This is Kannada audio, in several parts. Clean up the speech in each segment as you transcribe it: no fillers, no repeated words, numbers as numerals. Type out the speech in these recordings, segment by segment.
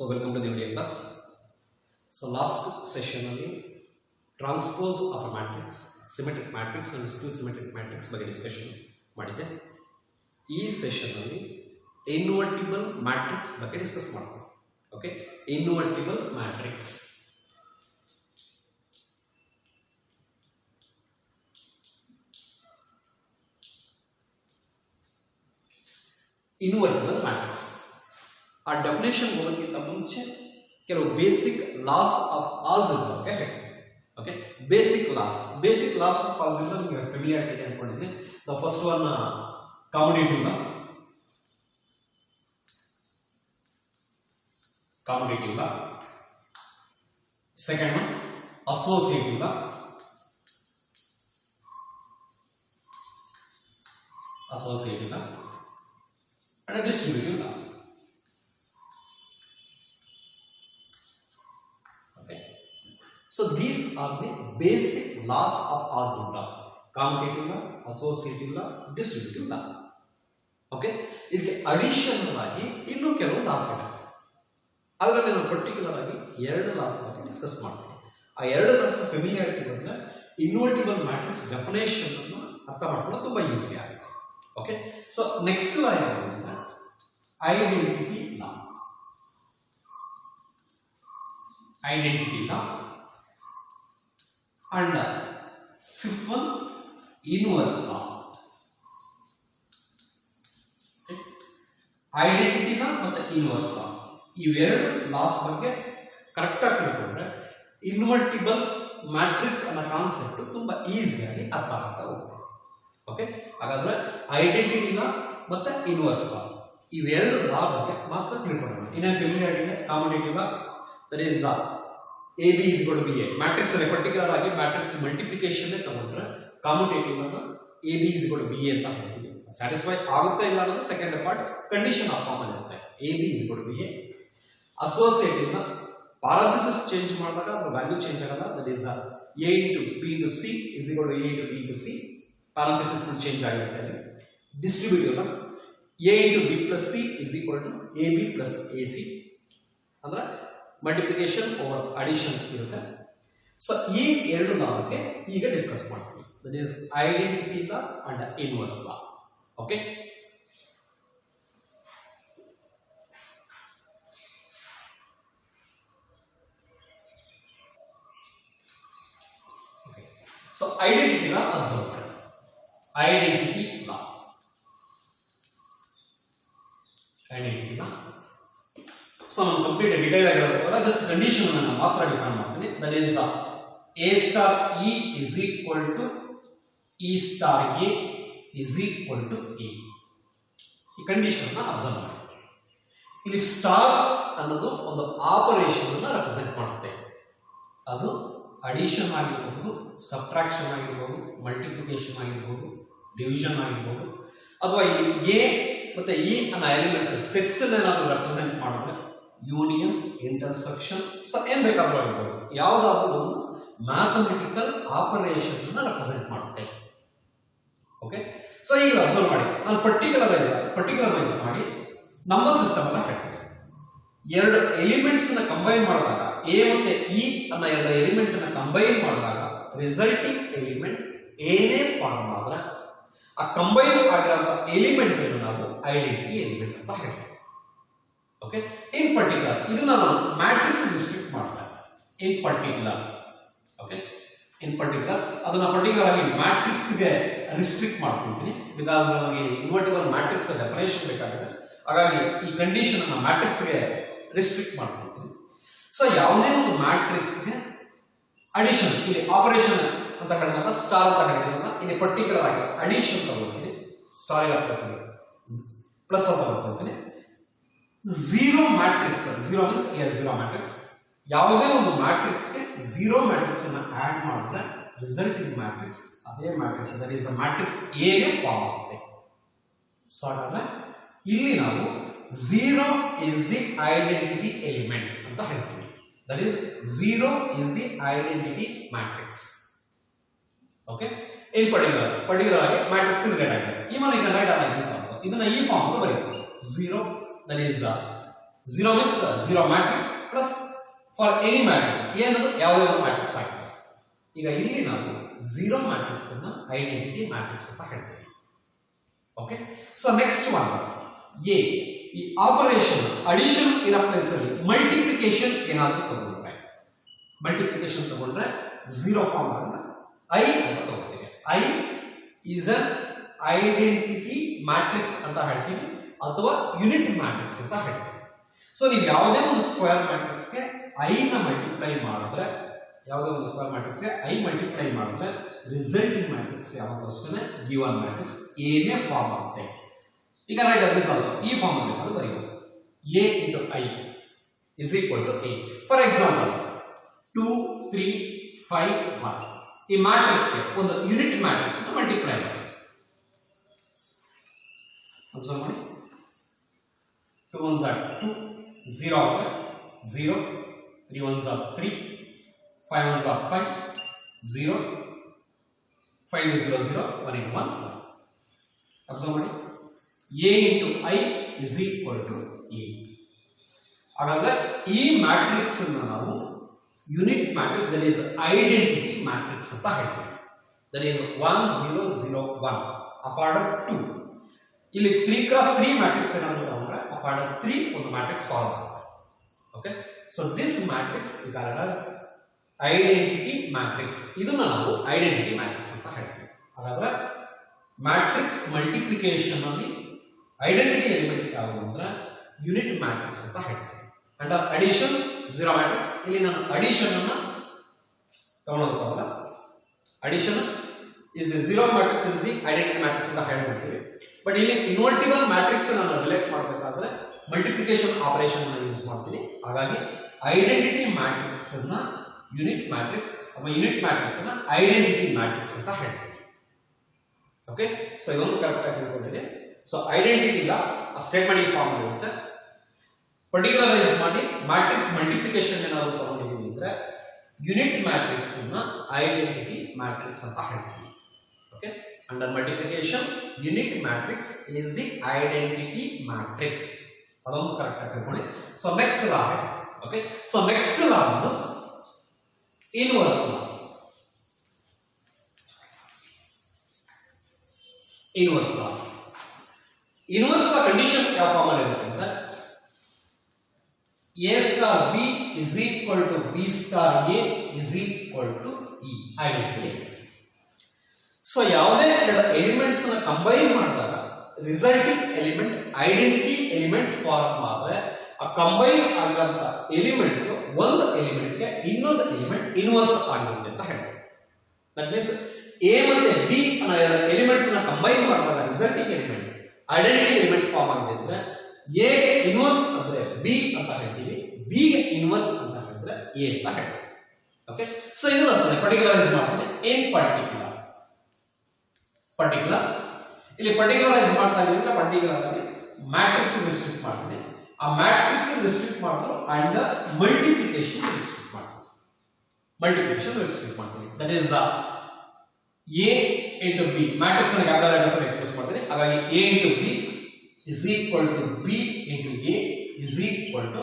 So welcome to the video class. So last session ಅಲ್ಲಿ transpose of matrix, symmetric matrix and skew symmetric matrix ಬಗ್ಗೆ ಡಿಸ್ಕಷನ್ ಮಾಡಿದ್ದೆ. ಈ ಸೆಷನ್ ಅಲ್ಲಿ ಇನ್ವರ್ಟಿಬಲ್ ಮ್ಯಾಟ್ರಿಕ್ಸ್ ಬಗ್ಗೆ ಡಿಸ್ಕಸ್ ಮಾಡ್ತೀವಿ. Okay, invertible matrix. Invertible matrix ಆ ಡೆಫಿನೇಷನ್ ಹೋಗೋಕ್ಕಿಂತ ಮುಂಚೆ ಕೆಲವು ಬೇಸಿಕ್ ಲಾಸ್ ಆಫ್ ಆಲ್ಜಿಬ್ರಾ ಬಗ್ಗೆ ಹೇಳ್ತೀನಿ. Okay, basic laws of algebra ನಿಮಗೆ ಫೆಮಿಲಿಯಾರಿಟಿ ಇದೆ ಅನ್ಕೊಂಡಿದ್ದೀನಿ. The first one commutative law, second one associative law and distributive law. Okay, so these are the basic laws of algebra: commutative law, associative law, distributive law. Okay, ಇದಕ್ಕೆ ಅಡಿಷನಲ್ ಆಗಿ ಇನ್ನೂ ಕೆಲವು ಲಾಸ್ ಇದೆ. ಅದರಲ್ಲಿ ನಾನು ಪರ್ಟಿಕ್ಯುಲರ್ ಆಗಿ ಎರಡು ಲಾಸ್ ಬಗ್ಗೆ ಡಿಸ್ಕಸ್ ಮಾಡ್ತೀನಿ. ಆ ಎರಡು ಲಾಸ್ ಫೆಮಿಲಿಯಾರಿಟಿ ಬಂದ್ರೆ ಇನ್ವರ್ಟಿಬಲ್ ಮ್ಯಾಟ್ರಿಕ್ಸ್ ಡೆಫಿನೇಷನ್ ಅನ್ನು ಅರ್ಥ ಮಾಡ್ಕೊಳ್ಳೋದು ತುಂಬಾ ಈಸಿ ಆಗುತ್ತೆ. ಓಕೆ, ಸೊ ನೆಕ್ಸ್ಟ್ ಲಾ ಯಾವುದು? Identity law and fifth one inverse law. Identity law ಮತ್ತು ಇನ್ವರ್ಸ್ ಲಾ ಇವೆರಡು ಲಾಸ್ ಬಗ್ಗೆ ಕರೆಕ್ಟ್ ಆಗಿ ತಿಳ್ಕೊಂಡ್ರೆ ಇನ್ವರ್ಟಿಬಲ್ ಮ್ಯಾಟ್ರಿಕ್ಸ್ ಅನ್ನೋ ಕಾನ್ಸೆಪ್ಟ್ ತುಂಬಾ ಈಸಿಯಾಗಿ ಅರ್ಥ ಆಗ್ತಾ ಹೋಗುತ್ತೆ. ಓಕೆ, ಹಾಗಾದ್ರೆ ಐಡೆಂಟಿಟಿ ಲಾ ಮತ್ತೆ ಇನ್ವರ್ಸ್ ಲಾ ಇವೆರಡು ಲಾ ಬಗ್ಗೆ ಮಾತ್ರ ತಿಳ್ಕೊಳ್ಳೋಣ. ಇನ್ನೇನು ಫೆಮಿಲಿಯಾರಿಟಿ ಇದೆ. Commutative law, that is AB is going to be A. Matrix ಅಲ್ಲಿ ಪರ್ಟಿಕ್ಯುಲರ್ ಆಗಿ ಮ್ಯಾಟ್ರಿಕ್ಸ್ ಮಲ್ಟಿಪ್ಲಿಕೇಶನ್ ತಗೊಂಡ್ರೆ commutative law AB is going to be A ಅಂತ ಹೇಳ್ತೀವಿ. ಸ್ಯಾಟಿಸ್ಫೈ ಆಗುತ್ತಾ ಇಲ್ಲ ಅನ್ನೋದು second part, condition of form ಅಲ್ಲಿ ಇರುತ್ತೆ. AB is going to be A. Associative law parenthesis change ಮಾಡಿದಾಗ ಅದರ ವ್ಯಾಲ್ಯೂ ಚೇಂಜ್ ಆಗಲ್ಲ. That is A into B into C is equal to A into B into C. Parenthesis change ಆಗಿರುತ್ತೆ. Distributive law A into B plus C is equal to AB plus AC. ಅಂದ್ರೆ ಮಲ್ಟಿಪ್ಲಿಕೇಶನ್ ಓವರ್ ಅಡಿಷನ್ ಇರುತ್ತೆ. ಸೊ ಈ ಎರಡು ಲಾ ಬಗ್ಗೆ ಈಗ ಡಿಸ್ಕಸ್ ಮಾಡ್ತೀವಿ. That is identity law and inverse law. Okay, so identity law observe ಮಾಡಿ. ಐಡೆಂಟಿಟಿ ಲಾ ಸೊ ನಾನು ಕಂಪ್ಲೀಟ್ ಡಿಟೇಲ್ ಆಗಿರೋದಲ್ಲ, ಜಸ್ಟ್ ಕಂಡೀಷನ್ ಅನ್ನು ಮಾತ್ರ ಡಿಫೈನ್ ಮಾಡ್ತೀನಿ. That is A star E is equal to E star A is equal to A. ಈ ಕಂಡೀಷನ್ ಅನ್ನು ಅಬ್ಸರ್ವ್ ಮಾಡಿ. ಇಲ್ಲಿ ಸ್ಟಾರ್ ಅನ್ನೋದು ಒಂದು ಆಪರೇಷನ್ ಅನ್ನು ರೆಪ್ರೆಸೆಂಟ್ ಮಾಡುತ್ತೆ. ಅದು ಅಡಿಷನ್ ಆಗಿರಬಹುದು, ಸಬ್ಟ್ರಾಕ್ಷನ್ ಆಗಿರಬಹುದು, ಮಲ್ಟಿಪ್ಲಿಕೇಶನ್ ಆಗಿರಬಹುದು, ಡಿವಿಷನ್ ಆಗಿರಬಹುದು, ಅಥವಾ ಇಲ್ಲಿ A ಮತ್ತೆ E ಅನ್ನೋ ಎಲಿಮೆಂಟ್ಸ್ ಸೆಟ್ಸ್ ಏನಾದರೂ ರೆಪ್ರೆಸೆಂಟ್ ಮಾಡಿದ್ರೆ ಯೂನಿಯನ್, ಇಂಟರ್ಸೆಕ್ಷನ್, ಸೊ ಏನ್ ಬೇಕಾದ್ರೂ ಆಗಿರ್ಬೋದು, ಯಾವುದಾದ್ರೂ ಒಂದು ಮ್ಯಾಥಮೆಟಿಕಲ್ ಆಪರೇಷನ್ ಅನ್ನ ರೆಪ್ರೆಸೆಂಟ್ ಮಾಡುತ್ತೆ. ಓಕೆ, ಸೊ ಈಗ ಅಬ್ಸರ್ವ್ ಮಾಡಿ, ನಾನು ಪರ್ಟಿಕ್ಯುಲರೈಸ್ ಮಾಡಿ ನಂಬರ್ ಸಿಸ್ಟಮ್ ಅನ್ನ ಹೇಳ್ತೀನಿ. ಎರಡು ಎಲಿಮೆಂಟ್ಸ್ ನ ಕಂಬೈನ್ ಮಾಡಿದಾಗ A ಮತ್ತೆ E ಅನ್ನೋ ಎರಡು ಎಲಿಮೆಂಟ್ ಅನ್ನ ಕಂಬೈನ್ ಮಾಡಿದಾಗ ರಿಸಲ್ಟಿಂಗ್ ಎಲಿಮೆಂಟ್ ಏನೇ ಫಾರ್ಮ್ ಆದ್ರೆ ಆ ಕಂಬೈನ್ ಆಗಿರೋಂಥ ಎಲಿಮೆಂಟ್ ಅನ್ನು ನಾವು ಐಡೆಂಟಿಟಿ ಎಲಿಮೆಂಟ್ ಅಂತ ಹೇಳ್ತೀವಿ. ಓಕೆ, ಇನ್ ಪರ್ಟಿಕ್ಯುಲರ್ ಇದನ್ನ ನಾನು ಮ್ಯಾಟ್ರಿಕ್ಸ್ ರಿಸ್ಟ್ರಿಕ್ಟ್ ಮಾಡ್ತೇನೆ. ಇನ್ ಪರ್ಟಿಕ್ಯುಲರ್ ಅದನ್ನ ಪರ್ಟಿಕ್ಯುಲರ್ ಆಗಿ ಮ್ಯಾಟ್ರಿಕ್ಸ್ ಗೆ ರಿಸ್ಟ್ರಿಕ್ಟ್ ಮಾಡ್ಕೊಳ್ತೀನಿ. ಬಿಕಾಸ್ ನಮಗೆ ಇನ್ವರ್ಟಿಬಲ್ ಮ್ಯಾಟ್ರಿಕ್ಸ್ ಡೆಫಿನೇಷನ್ ಬೇಕಾಗಿದೆ. ಹಾಗಾಗಿ ಈ ಕಂಡೀಷನ್ ಅನ್ನ ಮ್ಯಾಟ್ರಿಕ್ಸ್ ಗೆ ರಿಸ್ಟ್ರಿಕ್ಟ್ ಮಾಡ್ಕೊಳ್ತೀನಿ. ಸೊ ಯಾವುದೇ ಒಂದು ಮ್ಯಾಟ್ರಿಕ್ಸ್ ಗೆ ಅಡಿಷನ್, ಇಲ್ಲಿ ಆಪರೇಷನ್ ಅಂತ ಹೇಳಿದಾಗ ಸ್ಟಾರ್ ಅಂತ ಹೇಳಿದಾಗ ಇಲ್ಲಿ ಪರ್ಟಿಕ್ಯುಲರ್ ಆಗಿ ಅಡಿಷನ್ ತಗೊಳ್ತೀನಿ. ಸ್ಟಾರ್ ಪ್ಲಸ್ ಅಂತ ತಗೊಳ್ತೀನಿ. Zero matrix, zero means zero matrix, ಯಾವುದೇ ಒಂದು ಮ್ಯಾಟ್ರಿಕ್ಸ್ಗೆ ಝೀರೋ ಮ್ಯಾಟ್ರಿಕ್ಸ್ ಅನ್ನ ಆಡ್ ಮಾಡಿದ್ರೆ ರಿಸಲ್ಟಿಂಗ್ ಮ್ಯಾಟ್ರಿಕ್ಸ್ ಅದೇ matrix, that is the matrix A ಗೆ ಫಾರ್ಮ್ ಆಗುತ್ತೆ. ಸೊ ಹಾಗಾದ್ರೆ ಇಲ್ಲಿ ನಾವು zero is the identity element ಅಂತ ಹೇಳ್ತೀವಿ. That is zero is the identity matrix. Okay, in particular ಆಗಿ ಮ್ಯಾಟ್ರಿಕ್ಸ್ ರಿಲೇಟ್ ಆಗಿದೆ. ಇವನ್ ಈಗ ರೈಟ್ ಆನ್ ದಿಸ್ ಆಲ್ಸೋ ಇದನ್ನ ಈ form ಬರೀತೀವಿ. 0 that is 0 means 0 matrix plus for any matrix a ಅನ್ನೋದು ಯಾವುದೇ ಒಂದು ಮ್ಯಾಟ್ರಿಕ್ಸ್ ಆಗಿದೆ. ಈಗ ಇಲ್ಲಿ ನಾವು 0 ಮ್ಯಾಟ್ರಿಕ್ಸ್ ಅನ್ನ ಐಡೆಂಟಿಟಿ ಮ್ಯಾಟ್ರಿಕ್ಸ್ ಅಂತ ಹೇಳ್ತೀವಿ. Okay, so next one A. ಈ ಆಪರೇಷನ್ ಅಡಿಷನ್ ಇರೋ ಪ್ಲೇಸ್ ಅಲ್ಲಿ ಮಲ್ಟಿಪ್ಲಿಕೇಶನ್ ಏನಾದರೂ ತಗೊಂಡ್ರೆ, ಮಲ್ಟಿಪ್ಲಿಕೇಶನ್ ತಗೊಂಡ್ರೆ 0 ಫಾರ್ಮ್ ಅನ್ನ ಐ ಅಂತ ತಗೋತೀವಿ. I is an identity matrix ಅಂತ ಹೇಳ್ತೀವಿ ಅಥವಾ ಯೂನಿಟ್ ಮ್ಯಾಟ್ರಿಕ್ಸ್ ಅಂತ ಹೇಳ್ತೀವಿ. ಸೊ ನೀವು ಯಾವುದೇ ಒಂದು ಸ್ಕ್ವೇರ್ ಮ್ಯಾಟ್ರಿಕ್ಸ್ಗೆ ಐ ನ ಮಲ್ಟಿಪ್ಲೈ ಮಾಡಿದ್ರೆ, ಯಾವುದೇ ಒಂದು ಸ್ಕ್ವೇರ್ ಮ್ಯಾಟ್ರಿಕ್ಸ್ಗೆ ಐ ಮಲ್ಟಿಪ್ಲೈ ಮಾಡಿದ್ರೆ ರಿಸಲ್ಟಿಂಗ್ ಮ್ಯಾಟ್ರಿಕ್ಸ್ ಯಾವುದು ಅಷ್ಟೇ ಗಿವನ್ ಮ್ಯಾಟ್ರಿಕ್ಸ್ ಎನೇ ಫಾರ್ಮ್ ಆಗುತ್ತೆ. ಈಗ ರೈಟ್ ದಿಸ್ ಆಲ್ಸೋ ಈ ಫಾರ್ಮ್ ಅಲ್ಲಿ ನಾವು ಬರೆಯಬಹುದು. a into i is equal to a. For example 2 3 5 1 ಈ ಮ್ಯಾಟ್ರಿಕ್ಸ್ಗೆ ಒಂದು ಯೂನಿಟ್ ಮ್ಯಾಟ್ರಿಕ್ಸ್ ನ ಮಲ್ಟಿಪ್ಲೈ ಮಾಡಿ. ಅಬ್ಸರ್ವ್ ಮಾಡಿ, 2 1s are 2, 0 ಆಗುತ್ತೆ 0, 3 1s are 3, 5 1s are 5, 0, 5 0 0, 1 into 1. Observe ಮಾಡಿ, a into i is equal to a. ಹಾಗಾದ್ರೆ ಈ ಮ್ಯಾಟ್ರಿಕ್ಸ್ ಅನ್ನು ನಾವು unit matrix, that is identity matrix ಅಂತ ಹೇಳ್ತೀವಿ. That is 1 0 0 1 of order 2. ಇಲ್ಲಿ 3 ಕ್ರಾಸ್ 3 ಮ್ಯಾಟ್ರಿಕ್ಸ್ ಏನಾದರೂ ತಗೊಂಡ್ರೆ ಆಫ್ ಆರ್ಡರ್ 3 ಒಂದು ಮ್ಯಾಟ್ರಿಕ್ಸ್ ಫಾರ್ಮ್ ಆಗುತ್ತೆ. Okay, so this matrix we call it as identity matrix. ಇದನ್ನ ನಾವು ಐಡೆಂಟಿಟಿ ಮ್ಯಾಟ್ರಿಕ್ಸ್ ಅಂತ ಹೇಳ್ತೀವಿ. ಹಾಗಾದ್ರೆ ಮ್ಯಾಟ್ರಿಕ್ಸ್ ಮಲ್ಟಿಪ್ಲಿಕೇಶನ್ ಅಲ್ಲಿ ಐಡೆಂಟಿಟಿ ಎಲಿಮೆಂಟ್ ಯಾವುದು ಅಂದ್ರೆ ಯೂನಿಟ್ ಮ್ಯಾಟ್ರಿಕ್ಸ್ ಅಂತ ಹೇಳ್ತೀವಿ. And addition 0 matrix. ಇಲ್ಲಿ ನಾನು ಅಡಿಷನ್ ಅನ್ನ ತಗೊಳ್ಳೋದಕ್ಕಾಗಲ್ಲ. Addition is the 0 matrix is the identity matrix ಅಂತ ಹೇಳ್ಬಿಡ್ತೀವಿ. ಬಟ್ ಇಲ್ಲಿ ಇನ್ವರ್ಟಿಬಲ್ ಮ್ಯಾಟ್ರಿಕ್ಸ್ ನಾನು ರಿಲೇಟ್ ಮಾಡಬೇಕಾದ್ರೆ ಮಲ್ಟಿಪ್ಲಿಕೇಶನ್ ಆಪರೇಷನ್ ಅನ್ನು ಯೂಸ್ ಮಾಡ್ತೀನಿ. ಹಾಗಾಗಿ ಐಡೆಂಟಿಟಿ ಮ್ಯಾಟ್ರಿಕ್ಸ್ ಅನ್ನ ಯೂನಿಟ್ ಮ್ಯಾಟ್ರಿಕ್ಸ್ ಅಥವಾ ಯೂನಿಟ್ ಮ್ಯಾಟ್ರಿಕ್ಸ್ ಅನ್ನ ಐಡೆಂಟಿಟಿ ಮ್ಯಾಟ್ರಿಕ್ಸ್ ಅಂತ ಹೇಳ್ತೀವಿ. ಓಕೆ, ಸೊ ಇದೊಂದು ಕರೆಕ್ಟ್ ಆಗಿ ತಿಳ್ಕೊಂಡಿದೆ. ಸೊ ಐಡೆಂಟಿಟಿ ಇಲ್ಲ, ಆ ಸ್ಟೇಟ್ಮೆಂಟ್ ಈ ಫಾರ್ಮ್ ಇರುತ್ತೆ. ಪರ್ಟಿಕ್ಯುಲರೈಸ್ ಮಾಡಿ ಮ್ಯಾಟ್ರಿಕ್ಸ್ ಮಲ್ಟಿಪ್ಲಿಕೇಶನ್ ಏನಾದರೂ ತಗೊಂಡಿದ್ದೀವಿ ಅಂದ್ರೆ ಯೂನಿಟ್ ಮ್ಯಾಟ್ರಿಕ್ಸ್ ಅನ್ನ ಐಡೆಂಟಿಟಿ ಮ್ಯಾಟ್ರಿಕ್ಸ್ ಅಂತ ಹೇಳ್ತೀವಿ. Okay, under multiplication unit matrix is the identity matrix. ಅದೊಂದು ಕರೆಕ್ಟ್ ಆಗಿ ತಿಳ್ಕೊಳ್ಳಿ. ಸೊ ನೆಕ್ಸ್ಟ್ ಲಾ. ಓಕೆ, ಸೊ ನೆಕ್ಸ್ಟ್ ಲಾ ಒಂದು ಇನ್ವರ್ಸ್ ಲಾ. ಇನ್ವರ್ಸ್ ಲಾ ಕಂಡೀಷನ್ ಯಾವ ಫಾರ್ಮ್ ಅಲ್ಲಿ ಇರುತ್ತೆ ಅಂದ್ರೆ a star b is equal to b star a is equal to e. Identity. So ಯಾವುದೇ ಎರಡು ಎಲಿಮೆಂಟ್ಸ್ ನ ಕಂಬೈನ್ ಮಾಡಿದಾಗ resulting element identity element form ಆದ್ರೆ ಆ ಕಂಬೈನ್ ಆಗಿರುವಂತ ಎಲಿಮೆಂಟ್ಸ್ ಒಂದು ಎಲಿಮೆಂಟ್ ಗೆ ಇನ್ನೊಂದು ಎಲಿಮೆಂಟ್ ಇನ್ವರ್ಸ್ ಆಗಿರುತ್ತೆ ಅಂತ ಹೇಳ್ತಾರೆ. ದಟ್ ಮೀನ್ಸ್ ಎ ಮತ್ತೆ ಬಿ ಅನ್ನೋ ಎರಡು ಎಲಿಮೆಂಟ್ಸ್ ನ ಕಂಬೈನ್ ಮಾಡಿದಾಗ resulting element identity element form ಆಗಿದೆ ಅಂದ್ರೆ ಎ ಇನ್ವರ್ಸ್ ಅಂದ್ರೆ ಬಿ ಅಂತ ಹೇಳ್ತೀವಿ, ಬಿ ಗೆ ಇನ್ವರ್ಸ್ ಅಂತ ಹೇಳಿದ್ರೆ ಎ ಅಂತ ಹೇಳ್ತೀವಿ. ಓಕೆ, ಸೊ ಇದು ಅಷ್ಟೇ ಪರ್ಟಿಕ್ಯುಲರೈಸ್ ಮಾಡ್ತೀನಿ. ಇನ್ ಪರ್ಟಿಕ್ಯುಲರ್ ಇಲ್ಲಿ ಪರ್ಟಿಕ್ಯುಲರೈಸ್ ಮಾಡ್ತಾ ಇದ್ದೀವಿ. ಪರ್ಟಿಕ್ಯುಲರ್ ಆಗಿ ಮ್ಯಾಟ್ರಿಕ್ಸ್ ರಿಸ್ಟ್ರಿಕ್ಟ್ ಮಾಡ್ತೀನಿ. ಆ ಮ್ಯಾಟ್ರಿಕ್ಸ್ ರಿಸ್ಟ್ರಿಕ್ಟ್ ಮಾಡಿದ್ರು ಅಂಡ್ ಮಲ್ಟಿಪ್ಲಿಕೇಶನ್ ರಿಸ್ಟ್ರಿಕ್ಟ್ ಮಾಡ್ತೀನಿ. That is a into b. Matrix ಅನ್ನು ಕ್ಯಾಪಿಟಲ್ ಲೆಟರ್ಸ್ ಅಲ್ಲಿ ಎಕ್ಸ್ಪ್ರೆಸ್ ಮಾಡ್ತೀನಿ. ಹಾಗಾಗಿ a into b is equal to b into a is equal to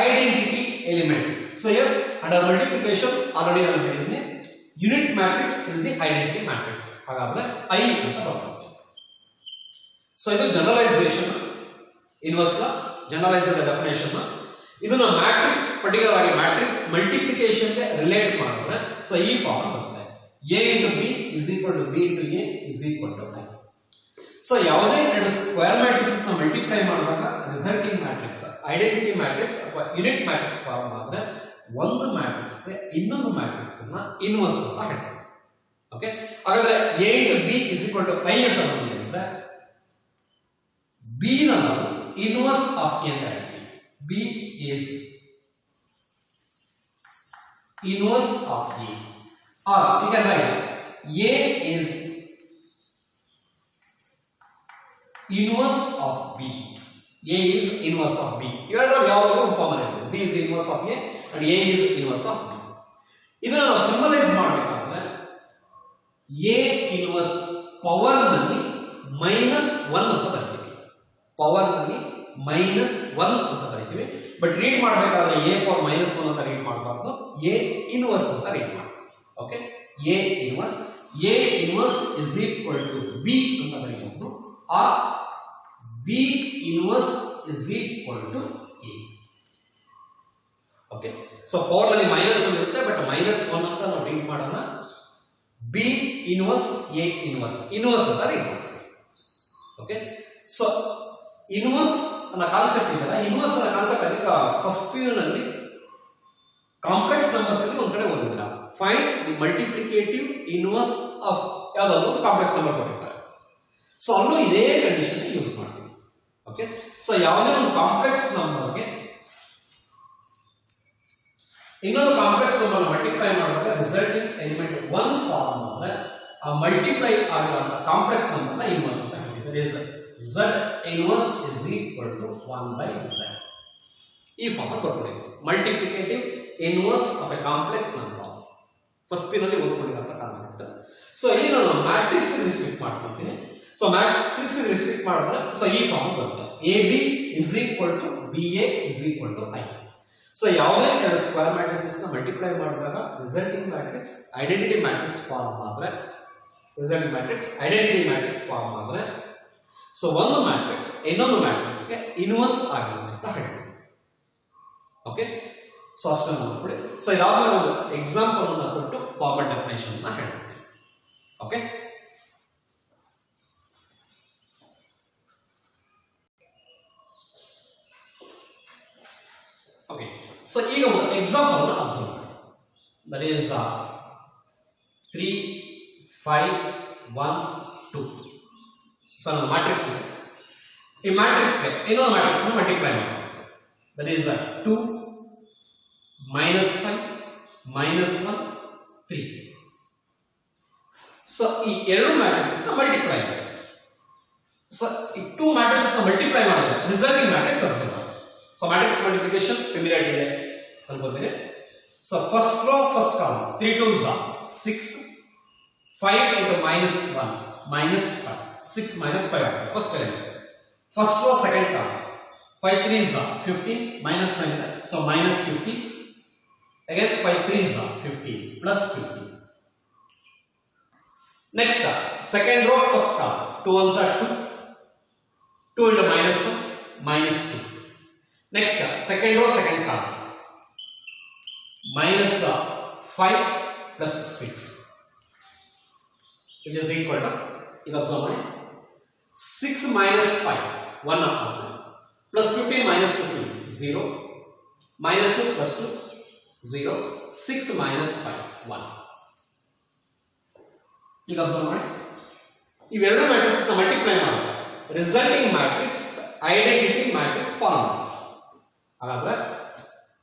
identity element. So here under multiplication already ನಾನು ಹೇಳಿದ್ದೀನಿ unit matrix is the identity matrix. ಹಾಗಾದ್ರೆ ಐ ಅಂತ ಬರ್ತದೆ. ಸೊ ಇದು ಜನರಲೈಸೇಷನ್ ಇನ್ವರ್ಸ್ ಲಾ ಜನರಲೈಸ್ಡ್ ಡೆಫಿನೇಷನ್. ಇದನ್ನ ಮ್ಯಾಟ್ರಿಕ್ಸ್ ಪರ್ಟಿಕ್ಯುಲರ್ ಆಗಿ ಮ್ಯಾಟ್ರಿಕ್ಸ್ ಮಲ್ಟಿಪ್ಲಿಕೇಶನ್ ಗೆ ರಿಲೇಟ್ ಮಾಡಿದ್ರೆ ಸೊ ಈ ಫಾರ್ಮ್ ಬರುತ್ತೆ. a into b is equal to b into a is equal to i. So ಯಾವುದೇ ಎರಡು ಸ್ಕ್ವೇರ್ ಮ್ಯಾಟ್ರಿಕ್ಸ್ ನ ಮಲ್ಟಿಪ್ಲೈ ಮಾಡಿದಾಗ ರಿಸಲ್ಟಿಂಗ್ ಮ್ಯಾಟ್ರಿಕ್ಸ್ ಐಡೆಂಟಿಟಿ ಮ್ಯಾಟ್ರಿಕ್ಸ್ ಅಥವಾ ಯೂನಿಟ್ ಮ್ಯಾಟ್ರಿಕ್ಸ್ ಫಾರ್ಮ್ ಆದ್ರೆ ಒಂದು ಮ್ಯಾಟ್ರಿಕ್ಸ್ ಗೆ ಇನ್ನೊಂದು ಮ್ಯಾಟ್ರಿಕ್ಸ್ ಅನ್ನ ಇನ್ವರ್ಸ್ ಅಂತ ಹೇಳ್ತೀವಿ. ಓಕೆ, ಹಾಗಾದ್ರೆ a into b is equal to i ಅಂತ ಬಂದಿದೆ ಅಂದ್ರೆ b ನ ನಾವು ಇನ್ವರ್ಸ್ ಆಫ್ a ಅಂತ ಹೇಳ್ತೀವಿ. b is inverse of a, or you can write a is inverse of b. a is inverse of b. ಇವೆರಡರ ಯಾವುದಾದರೂ ಒಂದು ಫಾರ್ಮ್ ಇರುತ್ತೆ. b is the inverse of a and a is inverse of b. ಇದನ್ನ ನಾವು ಸಿಂಬಲೈಸ್ ಮಾಡಬೇಕಾದ್ರೆ a ಇನ್ವರ್ಸ್ ಪವರ್ ನಲ್ಲಿ -1 ಅಂತ ಬರ್ತೀವಿ. ಪವರ್ ನಲ್ಲಿ -1 ಅಂತ ಬರೀತೀವಿ. ಬಟ್ ರೀಡ್ ಮಾಡಬೇಕಾದ್ರೆ a ಪವರ್ -1 ಅಂತ ರೀಡ್ ಮಾಡಬಾರ್ದು, a ಇನ್ವರ್ಸ್ ಅಂತ ರೀಡ್ ಮಾಡಬೇಕು. Okay, a inverse is equal to b ಅಂತ ಬರೀಬಹುದು, or b inverse is equal to a. Okay, so power ನಲ್ಲಿ -1 ಇರುತ್ತೆ, ಬಟ್ -1 ಅಂತ ನಾವು ರೀಡ್ ಮಾಡೋಣ. b ಇನ್ವರ್ಸ್ a ಇನ್ವರ್ಸ್ ಅಂತ ರೀಡ್ ಮಾಡ್ತೀವಿ. ಓಕೆ, ಸೊ ಇನ್ವರ್ಸ್ ಅನ್ನೋ ಕಾನ್ಸೆಪ್ಟ್ ಇದೆಯಲ್ಲ, ಇನ್ವರ್ಸ್ ಅನ್ನೋ ಕಾನ್ಸೆಪ್ಟ್ ಅದಕ್ಕೆ ಫಸ್ಟ್ PU ನಲ್ಲಿ ಕಾಂಪ್ಲೆಕ್ಸ್ ನಂಬರ್ಸ್ ಅಲ್ಲಿ ಒಂದ್ ಕಡೆ ಓದಿಲ್ಲ. Find the multiplicative inverse of ಯಾವ್ದಾದ್ರು ಒಂದು ಕಾಂಪ್ಲೆಕ್ಸ್ ನಂಬರ್ ಕೊಟ್ಟಿರ್ತಾರೆ. ಸೊ ಅಲ್ಲೂ ಇದೇ ಕಂಡೀಷನ್ ಯೂಸ್ ಮಾಡ್ತೀವಿ. ಓಕೆ, ಸೊ ಯಾವುದೇ ಒಂದು ಕಾಂಪ್ಲೆಕ್ಸ್ ನಂಬರ್ಗೆ ಇನ್ನೊಂದು ಕಾಂಪ್ಲೆಕ್ಸ್ ನಂಬರ್ ಮಲ್ಟಿಪ್ಲೈ ಮಾಡುವಾಗ ರಿಸಲ್ಟಿಂಗ್ ಎಲಿಮೆಂಟ್ 1 ಫಾರ್ಮ್ ಅಂದ್ರೆ ಆ ಮಲ್ಟಿಪ್ಲೈ ಆಗಿರುವಂತ ಕಾಂಪ್ಲೆಕ್ಸ್ ನಂಬರ್ನ ಇನ್ವರ್ಸ್ ಅಂತ ಹೇಳ್ತೀವಿ. z inverse is equal to 1/z. ಈ ಫಾರ್ಮ್ ಕೊಡ್ತೀವಿ, multiplicative inverse of A complex number. First P ನಲ್ಲಿ ಓದ್ಕೊಂಡಿರುವಂತ ಕಾನ್ಸೆಪ್ಟ್. ಸೊ ಇಲ್ಲಿ ನಾನು ಮ್ಯಾಟ್ರಿಕ್ಸ್ ರಿಸ್ಟ್ರಿಕ್ಟ್ ಮಾಡ್ಕೊಳ್ತೀನಿ. ಸೊ ಮ್ಯಾಟ್ರಿಕ್ಸ್ ರಿಸ್ಟ್ರಿಕ್ಟ್ ಮಾಡಿದ್ರೆ ಸೊ ಈ ಫಾರ್ಮ್ ಬರುತ್ತೆ, AB is equal to BA is equal to I. So ಯಾವುದೇ ಎರಡು ಸ್ಕ್ವೇರ್ ಮ್ಯಾಟ್ರಿಕ್ಸಸ್ ನ ಮಲ್ಟಿಪ್ಲೈ ಮಾಡಿದಾಗ resulting matrix identity matrix form ಆದ್ರೆ ಸೊ ಒಂದು ಮ್ಯಾಟ್ರಿಕ್ಸ್ ಇನ್ನೊಂದು ಮ್ಯಾಟ್ರಿಕ್ಸ್ ಗೆ ಇನ್ವರ್ಸ್ ಆಗಿರುತ್ತೆ ಅಂತ ಹೇಳ್ತೀವಿ. ಓಕೆ, ಸೊ ಅಷ್ಟನ್ನು ನೋಡ್ಬಿಡಿ. ಸೊ ಇದಾದ್ಮೇಲೆ ಒಂದು ಎಕ್ಸಾಂಪಲ್ ಅನ್ನು ಕೊಟ್ಟು ಫಾರ್ಮಲ್ ಡೆಫಿನೇಷನ್ ಅನ್ನ ಹೇಳ್ತೀನಿ. ಓಕೆ, ಓಕೆ, ಸೊ ಈಗ ಒಂದು ಎಕ್ಸಾಂಪಲ್ ಅನ್ನು ಅಬ್ಸರ್ವ್ ಮಾಡಿ. That is 3 5 1 2. ಸೊ ನಮ್ಮ ಮ್ಯಾಟ್ರಿಕ್ಸ್ ಇದೆ. ಈ ಮ್ಯಾಟ್ರಿಕ್ಸ್ ಗೆ ಇನ್ನೊಂದು ಮ್ಯಾಟ್ರಿಕ್ಸ್ ಅನ್ನು ಮಲ್ಟಿಪ್ಲೈ ಮಾಡಿ. That is 2 -5 -1 3. ಸೊ ಈ ಎರಡು ಮ್ಯಾಟ್ರಿಕ್ಸ್ ನ ಮಲ್ಟಿಪ್ಲೈ ಮಾಡಿ. ಸೊ ಈ 2 ಮ್ಯಾಟ್ರಿಕ್ಸ್ ನ ಮಲ್ಟಿಪ್ಲೈ ಮಾಡಿದ್ರೆ ರಿಸಲ್ಟಿಂಗ್ ಮ್ಯಾಟ್ರಿಕ್ಸ್ ಅಬ್ಸರ್ವ್ ಮಾಡಿ. ಸೊ ಮ್ಯಾಟ್ರಿಕ್ಸ್ ಮಲ್ಟಿಪ್ಲಿಕೇಶನ್ ಫೆಮಿಲಿಯಾರಿಟಿ ಇದೆ ಅನ್ಕೋತೀನಿ. So first row first column 3 2s 6 5 into -1 -5 6 -5 ಆಗುತ್ತೆ first element. First row second column 5 3s 15 -9 so -50 again 5 3s 15 plus 50. next second row first column 2 1s are 2 2 into -1 -2. next second row second column -5 plus 6 which is equal to ಇದು ಅಬ್ಸರ್ವ್ ಮಾಡಿ 6 minus 5 1 ಆಗುತ್ತೆ plus 15 minus 15 0 minus 2 plus 2 0 6 minus 5 1. ಈಗ ಅಬ್ಸರ್ವ್ ಮಾಡಿ ಇವೆರಡು ಮ್ಯಾಟ್ರಿಕ್ಸ್ ನ ಮಲ್ಟಿಪ್ಲೈ ಮಾಡಿದ್ರೆ resulting matrix identity matrix form. ಹಾಗಾದ್ರೆ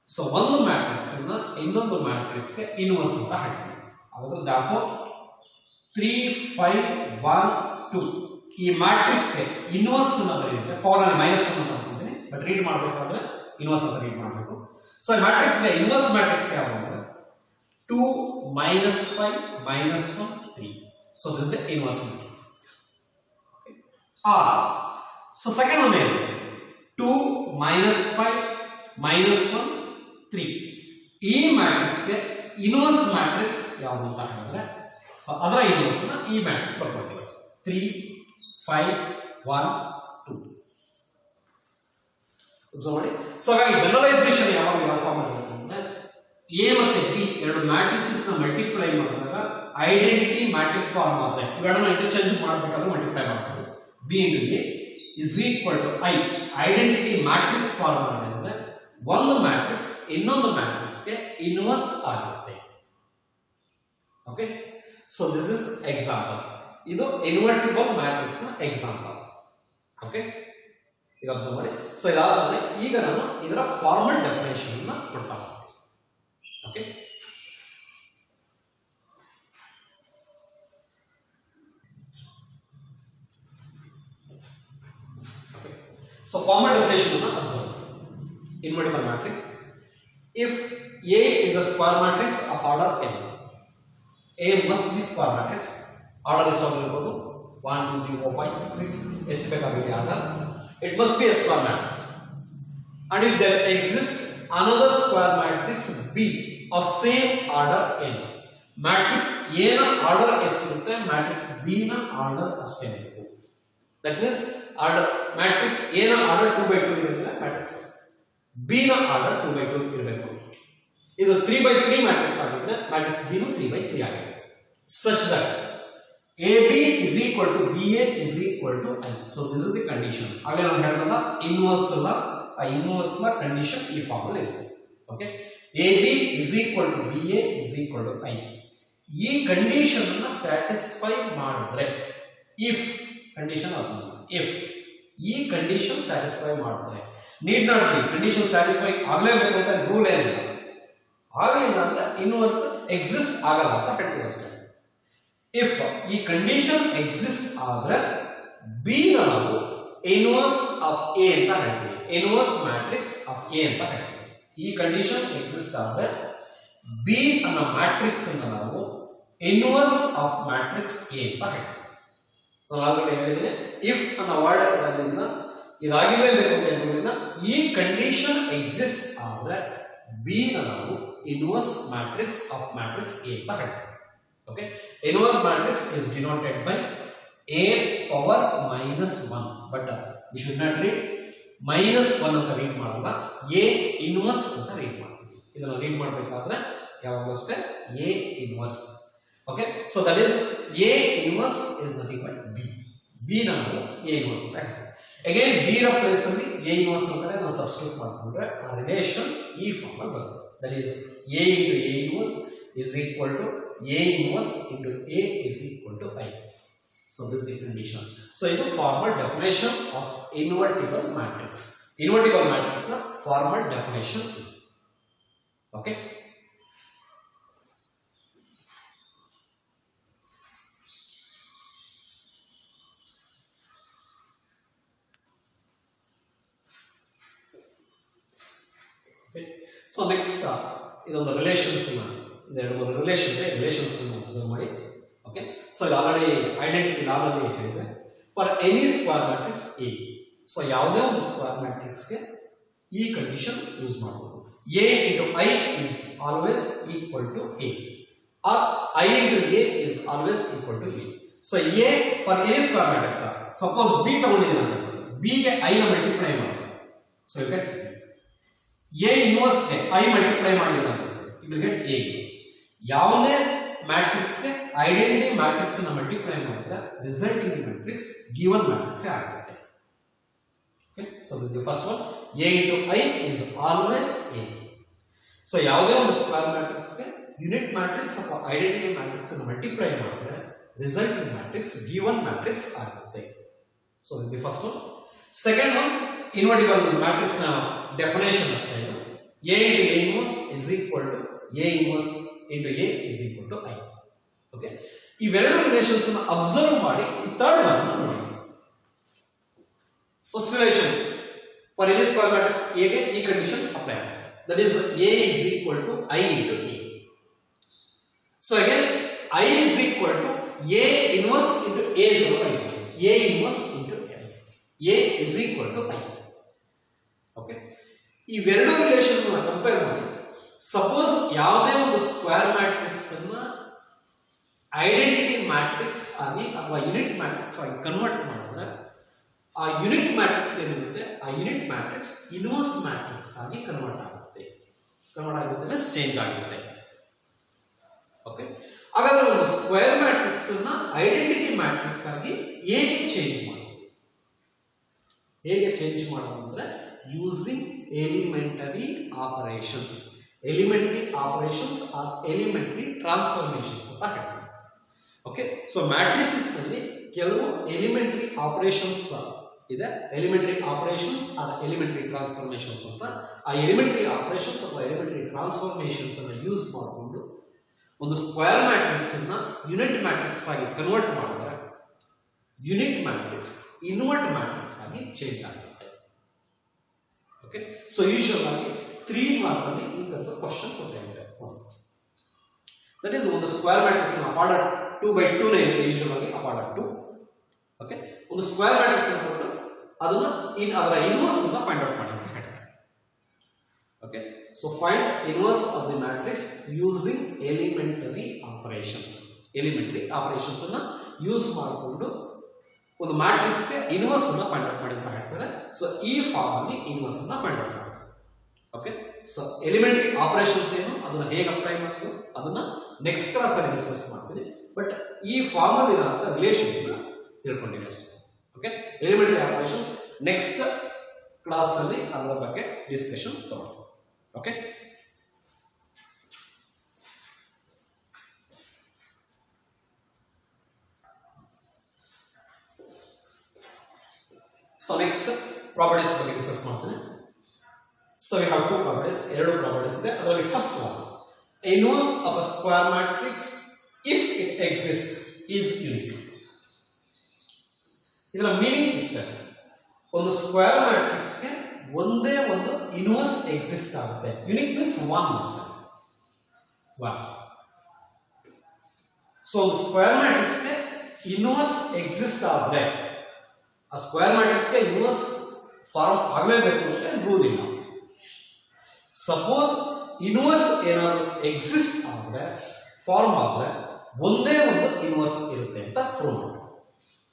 ಸೊ ಒಂದು ಮ್ಯಾಟ್ರಿಕ್ಸ್ ಅನ್ನ ಇನ್ನೊಂದು ಮ್ಯಾಟ್ರಿಕ್ಸ್ ಗೆ ಇನ್ವರ್ಸ್ ಅಂತ ಹೇಳ್ತೀವಿ. ಹಾಗಾದ್ರೆ therefore 3 5 1 2 ಈ ಮ್ಯಾಟ್ರಿಕ್ಸ್ ಗೆ ಇನ್ವರ್ಸ್ ಅನ್ನ ಬರೆಯುತ್ತೆ. ಪವರ್ ಅಲ್ಲಿ -1 ಅಂತ ಹಾಕ್ತೀನಿ, ಬಟ್ ರೀಡ್ ಮಾಡಬೇಕಾದ್ರೆ ಇನ್ವರ್ಸ್ ಅಂತ ರೀಡ್ ಮಾಡಬೇಕು. ಸೊ ಮ್ಯಾಟ್ರಿಕ್ಸ್ ಗೆ ಇನ್ವರ್ಸ್ ಮ್ಯಾಟ್ರಿಕ್ಸ್ ಯಾವುದು ಅಂದ್ರೆ 2 -5 -1 3. So this is the inverse matrix. So second one ಏನು 2 -5 -1 3. ಈ ಮ್ಯಾಟ್ರಿಕ್ಸ್ ಗೆ ಇನ್ವರ್ಸ್ ಮ್ಯಾಟ್ರಿಕ್ಸ್ ಯಾವುದು ಅಂತ ಹೇಳಿದ್ರೆ ಸೊ ಅದರ ಇನ್ವರ್ಸ್ ನ ಈ ಮ್ಯಾಟ್ರಿಕ್ಸ್ ಬರ್ಕೊಳ್ತೀವಿ 3 5 1 2. ಅಬ್ಸರ್ವ್ ಮಾಡಿ. ಸೊ ಹಾಗಾಗಿ ಜನರಲೈಸೇಷನ್ ಯಾವಾಗ ಯಾವ ಫಾರ್ಮ್ ಅಲ್ಲಿ ಬರುತ್ತೆ ಎ ಮತ್ತೆ ಬಿ ಎರಡು ಮ್ಯಾಟ್ರಿಕ್ಸಸ್ ನ ಮಲ್ಟಿಪ್ಲೈ ಮಾಡಿದಾಗ ಐಡೆಂಟಿಟಿ ಮ್ಯಾಟ್ರಿಕ್ಸ್ ಫಾರ್ಮ್ ಆದ್ರೆ ಇವೆರಡನ್ನ ಇಂಟರ್ಚೇಂಜ್ ಮಾಡಬೇಕಾದ್ರೆ ಮಲ್ಟಿಪ್ಲೈ ಮಾಡ್ತೀವಿ. B into A is equal to I identity matrix form ಮಾಡಿದ್ರೆ ಒಂದು ಮ್ಯಾಟ್ರಿಕ್ಸ್ ಇನ್ನೊಂದು ಮ್ಯಾಟ್ರಿಕ್ಸ್ ಗೆ ಇನ್ವರ್ಸ್ ಆಗುತ್ತೆ. Okay, so this is example. ಇದು ಇನ್ವರ್ಟಿಬಲ್ ಮ್ಯಾಟ್ರಿಕ್ಸ್ ನ ಎಕ್ಸಾಂಪಲ್. ಓಕೆ, ಈಗ ಅಬ್ಸರ್ವ್ ಮಾಡಿ. ಸೊ ಇದಾದ್ರೆ ಈಗ ನಾನು ಇದರ ಫಾರ್ಮಲ್ ಡೆಫಿನೇಷನ್ ಅನ್ನ ಕೊಡ್ತಾ ಹೋಗ್ತೀನಿ. Okay, so formal definition of observe invertible matrix. If A is a square matrix of order n, A must be square matrix. Order is 1 2 3 4 5 6 ಎಷ್ಟು ಬೇಕಾಗಿದೆ order It must be a square matrix. And if there exists another square matrix B of same order n, matrix A ನ ಆರ್ಡರ್ ಎಷ್ಟಿರುತ್ತೆ, ಮ್ಯಾಟ್ರಿಕ್ಸ್ B ನ ಆರ್ಡರ್ ಅಷ್ಟೇ ಇರುತ್ತೆ. That means order matrix A ನ ಆರ್ಡರ್ 2/2 ಇರೋದಿಲ್ಲ, ಮ್ಯಾಟ್ರಿಕ್ಸ್ B ನ ಆರ್ಡರ್ 2/2 ಇರಬೇಕು. ಇದು 3/3 ಮ್ಯಾಟ್ರಿಕ್ಸ್ ಆಗಿದ್ರೆ ಮ್ಯಾಟ್ರಿಕ್ಸ್ B ನು 3/3 ಆಗಿದೆ. Such that AB is equal to BA is equal to I. So this is the condition. ಆಗಲೇ ನಾನು ಹೇಳಿದಲ್ಲ ಇನ್ವರ್ಸ್ ಅಲ್ಲ, ಆ ಇನ್ವರ್ಸ್ ನ ಕಂಡೀಷನ್ ಈ ಫಾರ್ಮ್ ಅಲ್ಲಿ ಇರುತ್ತೆ. Okay, AB is equal to BA is equal to I. ಈ ಕಂಡೀಷನ್ ಅನ್ನು ಸ್ಯಾಟಿಸ್ಫೈ ಮಾಡಿದ್ರೆ, ಇಫ್ ಕಂಡೀಷನ್ ಆಲ್ಸೋ, ಇಫ್ ಈ ಕಂಡೀಷನ್ ಸ್ಯಾಟಿಸ್ಫೈ ಮಾಡಿದ್ರೆ, need not be condition satisfy ಆಗಲೇಬೇಕು ಅಂತ ರೂಲ್ ಏನಿಲ್ಲ. ಆಗಲಿಲ್ಲ ಅಂದ್ರೆ ಇನ್ವರ್ಸ್ ಎಕ್ಸಿಸ್ಟ್ ಆಗಲ್ಲ ಅಂತ ಹೇಳ್ತೀವಿ ಅಷ್ಟೇ. ಇಫ್ ಈ ಕಂಡೀಷನ್ ಎಕ್ಸಿಸ್ಟ್ ಆದ್ರೆ ಬಿ ನಾವು ಇನ್ವರ್ಸ್ ಆಫ್ ಎ ಅಂತ ಹೇಳ್ತೀವಿ, ಇನ್ವರ್ಸ್ ಮ್ಯಾಟ್ರಿಕ್ಸ್ ಆಫ್ ಎ ಅಂತ ಹೇಳ್ತೀವಿ. ಈ ಕಂಡೀಷನ್ ಎಕ್ಸಿಸ್ಟ್ ಆದ್ರೆ ಬಿ ಅನ್ನೋ ಮ್ಯಾಟ್ರಿಕ್ಸ್ ಅನ್ನು ನಾವು ಇನ್ವರ್ಸ್ ಆಫ್ ಮ್ಯಾಟ್ರಿಕ್ಸ್ ಎ ಅಂತ ಹೇಳ್ತೀವಿ. ನಾನು ಆಲ್ರೆಡಿ ಹೇಳಿದ್ರೆ ಇಫ್ ಅನ್ನೋ ವರ್ಡ್ ಇರೋದ್ರಿಂದ ಇದಾಗಿರಲೇಬೇಕು ಅಂತ ಹೇಳೋದ್ರಿಂದ ಈ ಕಂಡೀಷನ್ ಎಕ್ಸಿಸ್ಟ್ ಆದ್ರೆ ಬಿ ನಾವು inverse matrix of matrix A ಅಂತ ಹೇಳ್ತೀವಿ. Okay, inverse matrix is denoted by a power -1, but we should not read -1 ಅಂತ ರೀಡ್ ಮಾಡಲ್ಲ, a inverse ಅಂತ ರೀಡ್ ಮಾಡ್ತೀವಿ. ಇದನ್ನ ರೀಡ್ ಮಾಡಬೇಕಾದ್ರೆ ಯಾವಾಗಲೂ ಅಷ್ಟೇ a inverse. Okay, so that is a inverse is nothing but b. b ನಾವು a inverse ಅಂತ ಹೇಳ್ತೀವಿ. again b ರ ಪ್ಲೇಸ್ ಅಲ್ಲಿ a inverse ಅಂತ ನಾವು ಸಬ್ಸ್ಟಿಟ್ಯೂಟ್ ಮಾಡ್ಕೊಂಡ್ರೆ ಆ ರಿಲೇಶನ್ ಈ ಫಾರ್ಮ್ ಅಲ್ಲಿ ಬರುತ್ತೆ. that is a into a inverse is equal to A inverse into A is equal to I. So this is the condition. So it is formal definition of invertible matrix. Invertible matrix na formal definition. Okay. Okay. So next idondu relations na relations observe ಮಾಡಿ. ಓಕೆ, ಸೊ ಇದು ಆಲ್ರೆಡಿ ಐಡೆಂಟಿಟಿ ಲಾದಲ್ಲಿ ಹೇಳಿದೆ. For any square matrix A, so ಯಾವುದೇ ಒಂದು ಸ್ಕ್ವೇರ್ ಮ್ಯಾಟ್ರಿಕ್ಸ್ಗೆ ಈ ಕಂಡೀಷನ್ ಯೂಸ್ ಮಾಡಬಹುದು. A into I is always equal to A, or I into A is always equal to A. So a for any square matrix, suppose B ತಗೊಂಡಿದ್ದೀನಿ ಅಂತ, ಬಿಗೆ ಐ ನ ಮಲ್ಟಿಪ್ಲೈ ಮಾಡಿ, ಸೊ ಯು ಗೆಟ್ ಎ ಇನ್ವರ್ಸ್ಗೆ ಐ ಮಲ್ಟಿಪ್ಲೈ ಮಾಡಿಲ್ಲ ಅಂತ you will get A inverse. ಯಾವುದೇ ಮ್ಯಾಟ್ರಿಕ್ಸ್ ಗೆ ಐಡೆಂಟಿಟಿ ಮ್ಯಾಟ್ರಿಕ್ಸ್ ಅನ್ನು ಮಲ್ಟಿಪ್ಲೈ ಮಾಡಿದ್ರೆ ರಿಸಲ್ಟಿಂಗ್ ಮ್ಯಾಟ್ರಿಕ್ಸ್ ಗಿವನ್ ಮ್ಯಾಟ್ರಿಕ್ಸ್ ಆಗುತ್ತೆ. Okay, so this the first one, A into I is always A. So ಯಾವುದೇ ಒಂದು ಸ್ಕ್ವೇರ್ ಮ್ಯಾಟ್ರಿಕ್ಸ್ ಗೆ ಯೂನಿಟ್ ಮ್ಯಾಟ್ರಿಕ್ಸ್ ಅಥವಾ ಐಡೆಂಟಿಟಿ ಮ್ಯಾಟ್ರಿಕ್ಸ್ ಅನ್ನು ಮಲ್ಟಿಪ್ಲೈ ಮಾಡಿದ್ರೆ ರಿಸಲ್ಟಿಂಗ್ ಮ್ಯಾಟ್ರಿಕ್ಸ್ ಗಿವನ್ ಮ್ಯಾಟ್ರಿಕ್ಸ್ ಆಗುತ್ತೆ. So this the first one. Second one, invertible matrix ನ ಡೆಫಿನೇಷನ್ ಅಷ್ಟೇ. A into A inverse is equal to A inverse into A is equal to I. Okay, ಇವೆರಡು ರಿಲೇಷನ್ಸ್ ಅನ್ನು ಅಬ್ಸರ್ವ್ ಮಾಡಿ ಈ ಥರ್ಡ್ ಒನ್ ನೋಡಿ. First relation for any square matrix A ಗೆ ಈ ಕಂಡೀಷನ್ ಅಪ್ಲೈ ಆಗುತ್ತೆ. That is A is equal to I into A. So again I is equal to A inverse into A ಅಂತ ಬರೀತೀವಿ. A inverse into A. A is equal to I. Okay, ಇವೆರಡು ರಿಲೇಷನ್ ಕಂಪೇರ್ ಮಾಡಿ, ಸಪೋಸ್ ಯಾವುದೇ ಒಂದು ಸ್ಕ್ವೇರ್ ಮ್ಯಾಟ್ರಿಕ್ಸ್ ಅನ್ನ ಐಡೆಂಟಿಟಿ ಮ್ಯಾಟ್ರಿಕ್ಸ್ ಆಗಿ ಅಥವಾ ಯೂನಿಟ್ ಮ್ಯಾಟ್ರಿಕ್ಸ್ ಆಗಿ ಕನ್ವರ್ಟ್ ಮಾಡಿದ್ರೆ ಆ ಯೂನಿಟ್ ಮ್ಯಾಟ್ರಿಕ್ಸ್ ಏನಿರುತ್ತೆ ಆ ಯೂನಿಟ್ ಮ್ಯಾಟ್ರಿಕ್ಸ್ ಇನ್ವರ್ಸ್ ಮ್ಯಾಟ್ರಿಕ್ಸ್ ಆಗಿ ಕನ್ವರ್ಟ್ ಆಗುತ್ತೆ ಚೇಂಜ್ ಆಗುತ್ತೆ. ಓಕೆ, ಹಾಗಾದ್ರೆ ಒಂದು ಸ್ಕ್ವೇರ್ ಮ್ಯಾಟ್ರಿಕ್ಸ್ ಅನ್ನ ಐಡೆಂಟಿಟಿ ಮ್ಯಾಟ್ರಿಕ್ಸ್ ಆಗಿ ಹೇಗೆ ಚೇಂಜ್ ಮಾಡೋದು? ಹೇಗೆ ಚೇಂಜ್ ಮಾಡೋದು ಅಂದ್ರೆ using elementary operations. Elementary operations or elementary transformations ಅಂತ ಹೇಳ್ತೀವಿ. ಓಕೆ, ಸೊ ಮ್ಯಾಟ್ರಿಸಸ್ ನಲ್ಲಿ ಕೆಲವು ಎಲಿಮೆಂಟರಿ ಆಪರೇಷನ್ಸ್ ಇದೆ. Elementary operations R elementary transformations ಅಂತ. ಆ ಎಲಿಮೆಂಟರಿ ಆಪರೇಷನ್ಸ್ ಅಥವಾ ಎಲಿಮೆಂಟರಿ ಟ್ರಾನ್ಸ್ಫಾರ್ಮೇಷನ್ಸ್ ಅನ್ನು ಯೂಸ್ ಮಾಡಿಕೊಂಡು ಒಂದು ಸ್ಕ್ವೇರ್ ಮ್ಯಾಟ್ರಿಕ್ಸ್ ಅನ್ನ ಯೂನಿಟ್ ಮ್ಯಾಟ್ರಿಕ್ಸ್ ಆಗಿ ಕನ್ವರ್ಟ್ ಮಾಡಿದ್ರೆ ಯೂನಿಟ್ ಮ್ಯಾಟ್ರಿಕ್ಸ್ ಇನ್ವರ್ಟ್ ಮ್ಯಾಟ್ರಿಕ್ಸ್ ಆಗಿ ಚೇಂಜ್ ಆಗುತ್ತೆ. ಓಕೆ, ಸೊ ಯೂಶುವಲ್ ಆಗಿ 3 ಮಾರ್ಕ್ ಅಲ್ಲಿ ಈ ತರದ ಕ್ವೆಶ್ಚನ್ ಕೊಟ್ಟಿದ್ದಾರೆ. ದಟ್ ಈಸ್ ಒಂದು ಸ್ಕ್ವೇರ್ ಮ್ಯಾಟ್ರಿಕ್ಸ್ ನ ಆರ್ಡರ್ 2/2 ನೇ ಯೂಶುವಲ್ ಆಗಿ ಆರ್ಡರ್ 2. ಓಕೆ, ಒಂದು ಸ್ಕ್ವೇರ್ ಮ್ಯಾಟ್ರಿಕ್ಸ್ ಅನ್ನು ಕೊಟ್ಟು ಅದನ್ನ ಅದರ ಇನ್ವರ್ಸ್ ಅನ್ನ ಫೈಂಡ್ ಔಟ್ ಮಾಡಿ ಅಂತ ಹೇಳ್ತಾರೆ. Okay, so find inverse of the matrix using elementary operations. Elementary operations ಅನ್ನ ಯೂಸ್ ಮಾಡಿಕೊಂಡು ಒಂದು ಮ್ಯಾಟ್ರಿಕ್ಸ್ ಗೆ ಇನ್ವರ್ಸ್ ಅನ್ನ ಫೈಂಡ್ ಔಟ್ ಮಾಡಿ ಅಂತ ಹೇಳ್ತಾರೆ. ಸೊ ಈ ಫಾರ್ಮ್ ಅಲ್ಲಿ ಇನ್ವರ್ಸ್ ಅನ್ನ ಫೈಂಡ್ ಔಟ್ ಮಾಡಿ. ಓಕೆ, ಸೊ ಎಲಿಮೆಂಟರಿ ಆಪರೇಷನ್ಸ್ ಏನು, ಅದನ್ನ ಹೇಗೆ ಅಪ್ಲೈ ಮಾಡೋದು ಅದನ್ನ ನೆಕ್ಸ್ಟ್ ಕ್ಲಾಸ್ ಅಲ್ಲಿ ಡಿಸ್ಕಸ್ ಮಾಡ್ತೀನಿ. ಬಟ್ ಈ ಫಾರ್ಮ್ ಅಲ್ಲಿ ಇರುವಂತ ರಿಲೇಷನ್ ತಿಳ್ಕೊಂಡಿದ್ದೀವಿ ಅಷ್ಟೇ. Okay, elementary operations next class ಅಲ್ಲಿ ಅದರ ಬಗ್ಗೆ ಡಿಸ್ಕಷನ್ ತಗೊಳ್ತೀವಿ. ಓಕೆ, ಸೊ ನೆಕ್ಸ್ಟ್ ಪ್ರಾಪರ್ಟೀಸ್ ಬಗ್ಗೆ ಡಿಸ್ಕಸ್ ಮಾಡ್ತೀನಿ. So we have two properties, ಎರಡು ಪ್ರಾಪರ್ಟೀಸ್ ಇದೆ. ಅದರಲ್ಲಿ first one, inverse of a square matrix if it exist is unique. ಇದರ ಮೀನಿಂಗ್ ಇಷ್ಟೇ, ಒಂದು ಸ್ಕ್ವೇರ್ ಮ್ಯಾಟ್ರಿಕ್ಸ್ ಗೆ ಒಂದೇ ಒಂದು ಇನ್ವರ್ಸ್ ಎಕ್ಸಿಸ್ಟ್ ಆಗುತ್ತೆ. ಯುನಿಕ್ ಮೀನ್ಸ್ ಒನ್ ಅಷ್ಟೇ, ಒನ್. ಸೊ ಒಂದು ಸ್ಕ್ವೇರ್ ಮ್ಯಾಟ್ರಿಕ್ಸ್ ಗೆ ಇನ್ವರ್ಸ್ ಎಕ್ಸಿಸ್ಟ್ ಆದ್ರೆ ಆ ಸ್ಕ್ವೇರ್ ಮ್ಯಾಟ್ರಿಕ್ಸ್ ಗೆ ಇನ್ವರ್ಸ್ ಫಾರ್ಮ್ ಆಗಲೇಬೇಕು ಅಂತ ರೂಲ್ ಇಲ್ಲ. ಸಪೋಸ್ ಇನ್ವರ್ಸ್ ಏನಾದ್ರು ಎಕ್ಸಿಸ್ಟ್ ಆದ್ರೆ, ಫಾರ್ಮ್ ಆದ್ರೆ ಒಂದೇ ಒಂದು ಇನ್ವರ್ಸ್ ಇರುತ್ತೆ ಅಂತ ಪ್ರೂವ್ ಮಾಡಿ.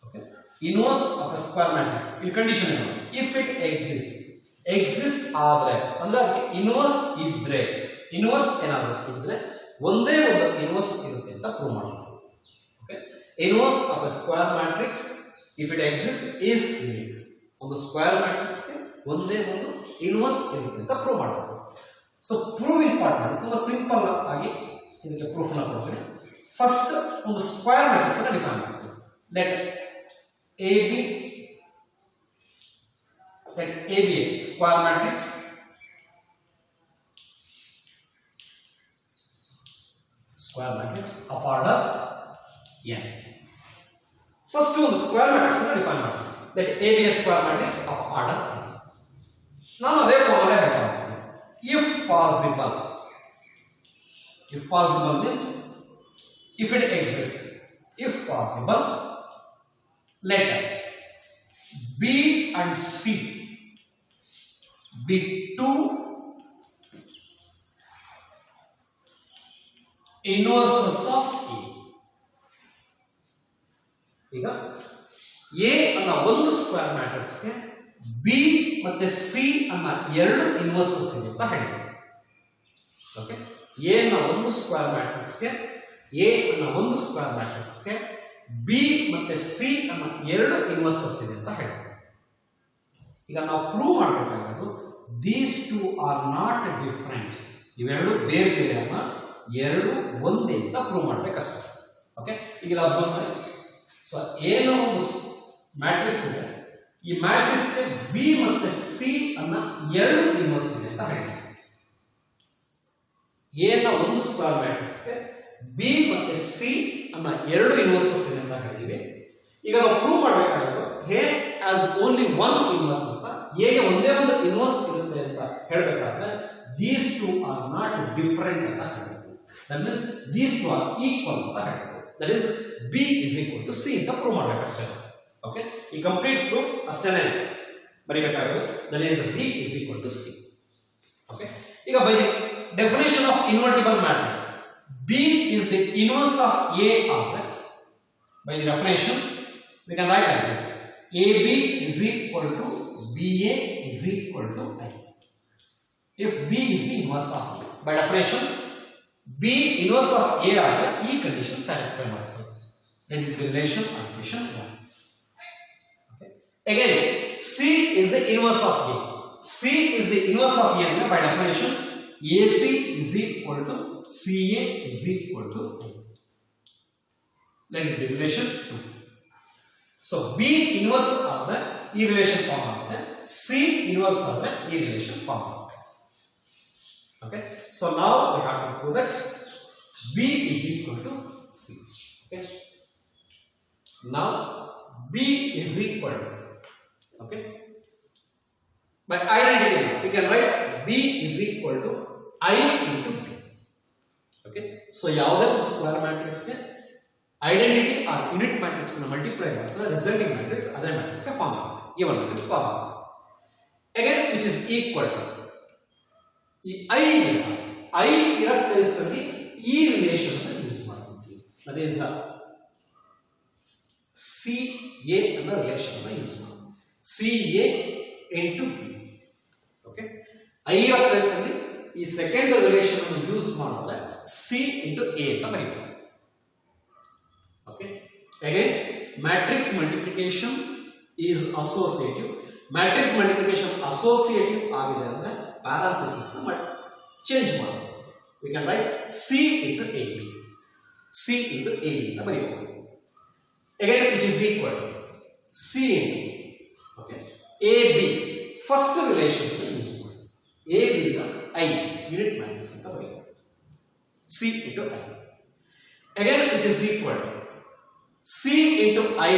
Okay, inverse of A square matrix ಈ ಕಂಡೀಷನ್ ಏನು, ಇಫ್ ಇಟ್ ಎಕ್ಸಿಸ್ಟ್ ಆದ್ರೆ ಅಂದ್ರೆ ಅದಕ್ಕೆ ಇನ್ವರ್ಸ್ ಇದ್ರೆ, ಇನ್ವರ್ಸ್ ಏನಾದ್ರು ಇದ್ರೆ ಒಂದೇ ಒಂದು ಇನ್ವರ್ಸ್ ಇರುತ್ತೆ ಅಂತ ಪ್ರೂವ್ ಮಾಡಿ. Okay, inverse of A square matrix if it exist is unique. ಒಂದು ಸ್ಕ್ವೇರ್ ಮ್ಯಾಟ್ರಿಕ್ಸ್ ಗೆ ಒಂದೇ ಒಂದು ಇನ್ವರ್ಸ್ ಇರುತ್ತೆ ಅಂತ ಪ್ರೂವ್ ಮಾಡಬೇಕು. ಸೊ ಪ್ರೂವಿಂಗ್ ಪಾರ್ಟ್ ಮಾಡಿ ತುಂಬಾ ಸಿಂಪಲ್ ಆಗಿ ಇದಕ್ಕೆ ಪ್ರೂಫ್ ನ ಕೊಡ್ತೀನಿ. ಫಸ್ಟ್ ಒಂದು ಸ್ಕ್ವೇರ್ ಮ್ಯಾಟ್ರಿಕ್ಸ್ ಅನ್ನು ಡಿಫೈನ್ ಮಾಡ್ತೀವಿ. Let A B a square matrix of order n. First one square matrix ಅನ್ನು ಡಿಫೈನ್ ಮಾಡ್ತೀವಿ. Let A be a square matrix of order n. ನಾನು ಅದೇ ಫಾರ್ಮುಲಾ ಹೇಳ್ತೀನಿ. If possible means if it exists, if possible, let B and C be two inverses of A. ಈಗ A ಅನ್ನೋ ಒಂದು ಸ್ಕ್ವೇರ್ ಮ್ಯಾಟ್ರಿಕ್ಸ್ ಗೆ B ಮತ್ತೆ C ಅನ್ನೋ ಎರಡು ಇನ್ವರ್ಸಸ್ ಇದೆ ಅಂತ ಹೇಳ್ತೀವಿ. ಓಕೆ, A ಅನ್ನೋ ಒಂದು ಸ್ಕ್ವೇರ್ ಮ್ಯಾಟ್ರಿಕ್ಸ್ ಗೆ A ಅನ್ನೋ ಒಂದು ಸ್ಕ್ವೇರ್ ಮ್ಯಾಟ್ರಿಕ್ಸ್ ಗೆ B ಮತ್ತೆ C ಅನ್ನೋ ಎರಡು ಇನ್ವರ್ಸಸ್ ಇದೆ ಅಂತ ಹೇಳ್ತೀವಿ. ಈಗ ನಾವು ಪ್ರೂವ್ ಮಾಡಬೇಕಾಗಿರೋದು these two are not different. ಇವೆರಡು ಬೇರೆ ಬೇರೆ ಅಲ್ಲ, ಎರಡು ಒಂದೇ ಅಂತ ಪ್ರೂವ್ ಮಾಡಬೇಕಷ್ಟೇ. ಓಕೆ, ಈಗ ಅಬ್ಸರ್ವ್ ಮಾಡಿ. ಸೊ ಏನೋ ಒಂದು ಮ್ಯಾಟ್ರಿಕ್ಸ್ ಇದೆ, ಈ ಮ್ಯಾಟ್ರಿಕ್ಸ್ ಗೆ ಬಿ ಮತ್ತೆ ಸಿ ಅನ್ನ ಎರಡು ಇನ್ವರ್ಸ್ ಇದೆ ಅಂತ ಹೇಳ್ತೀವಿ. ಎ ನ ಒಂದು ಸ್ಕ್ವೇರ್ ಮ್ಯಾಟ್ರಿಕ್ಸ್ ಗೆ ಬಿ ಮತ್ತೆ ಸಿ ಅನ್ನ ಎರಡು ಇನ್ವರ್ಸಸ್ ಇದೆ ಅಂತ ಹೇಳ್ತೀವಿ. ಈಗ ನಾವು ಪ್ರೂವ್ ಮಾಡಬೇಕಾಗಿರೋದು A has only one inverse ಅಂತ, ಎ ಗೆ ಒಂದೇ ಒಂದು ಇನ್ವರ್ಸ್ ಇರುತ್ತೆ ಅಂತ ಹೇಳಬೇಕಾದ್ರೆ these two are not different ಅಂತ ಹೇಳಬೇಕು. That means these two are equal ಅಂತ ಹೇಳಬೇಕು. That is B is equal to C ಅಂತ ಪ್ರೂವ್ ಮಾಡಬೇಕಷ್ಟೇ. ಓಕೆ, ಈ ಕಂಪ್ಲೀಟ್ ಪ್ರೂಫ್ ಅಷ್ಟೇನೆ ಬರೀಬೇಕಾಗಿರೋದು. That is B is equal to C. Okay, ಈಗ by definition of invertible matrix B is the inverse of A ಆದ್ರೆ by the definition we can write like this: AB is equal to BA is equal to I. If B is the inverse of A, by definition B inverse of A ಆದ್ರೆ ಈ ಕಂಡೀಷನ್ ಸ್ಯಾಟಿಸ್ಫೈ ಮಾಡುತ್ತೆ. That is the relation of equation 1. Okay, again C is the inverse of A. C is the inverse of A ಅಂದ್ರೆ by definition AC is equal to CA is equal to A. Let it be relation 2. So B inverse ಆದ್ರೆ ಈ ರಿಲೇಷನ್ ಫಾರ್ಮ್ ಆಗುತ್ತೆ, C inverse ಆದ್ರೆ ಈ ರಿಲೇಷನ್ ಫಾರ್ಮ್ ಆಗುತ್ತೆ. Okay, so now we have to prove that B is equal to C. Okay, now B is equal to, okay, by identity we can write B is equal to I into B. Okay, so ಯಾವುದೇ ಒಂದು ಸ್ಕ್ವೇರ್ ಮ್ಯಾಟ್ರಿಕ್ಸ್ ಗೆ ಐಡೆಂಟಿಟಿ ಆರ್ ಯೂನಿಟ್ ಮ್ಯಾಟ್ರಿಕ್ಸ್ ನ ಮಲ್ಟಿಪ್ಲೈ ಮಾಡಿದ್ರೆ ರಿಸಲ್ಟಿಂಗ್ ಮ್ಯಾಟ್ರಿಕ್ಸ್ ಅದೇ ಮ್ಯಾಟ್ರಿಕ್ಸ್ ಗೆ ಫಾರ್ಮ್ ಆಗುತ್ತೆ. A1 matrix form ಆಗುತ್ತೆ. Again which is equal to ಈ I ಇರೋ ಪ್ಲೇಸ್ ಅಲ್ಲಿ ಈ ರಿಲೇಷನ್ ಅನ್ನು ಯೂಸ್ ಮಾಡ್ತೀವಿ. ದಟ್ ಈಸ್ CA ಅನ್ನೋ ರಿಲೇಷನ್ ಅನ್ನು ಯೂಸ್ ಮಾಡ್ತೀವಿ. CA into B. Okay, I ಇರೋ ಪ್ಲೇಸ್ ಅಲ್ಲಿ ಈ ಸೆಕೆಂಡ್ ರಿಲೇಷನ್ ಅನ್ನು ಯೂಸ್ ಮಾಡಿದ್ರೆ C into A ಅಂತ ಬರೀತೀವಿ. ಓಕೆ, again matrix multiplication is associative. Matrix multiplication associative ಆಗಿದೆ ಅಂದ್ರೆ ಪ್ಯಾರಾಂಥೆಸಿಸ್ ನ ಚೇಂಜ್ ಮಾಡೋದು. We can write C into AB. C into AB ಅಂತ ಬರೀಬಹುದು. Again it is equal to C into okay AB first relation use ಮಾಡಿ AB ನ I ಯೂನಿಟ್ ಮ್ಯಾಟ್ರಿಕ್ಸ್ ಅಂತ ಬರೀಬಹುದು. C into I. Again it is equal to C into I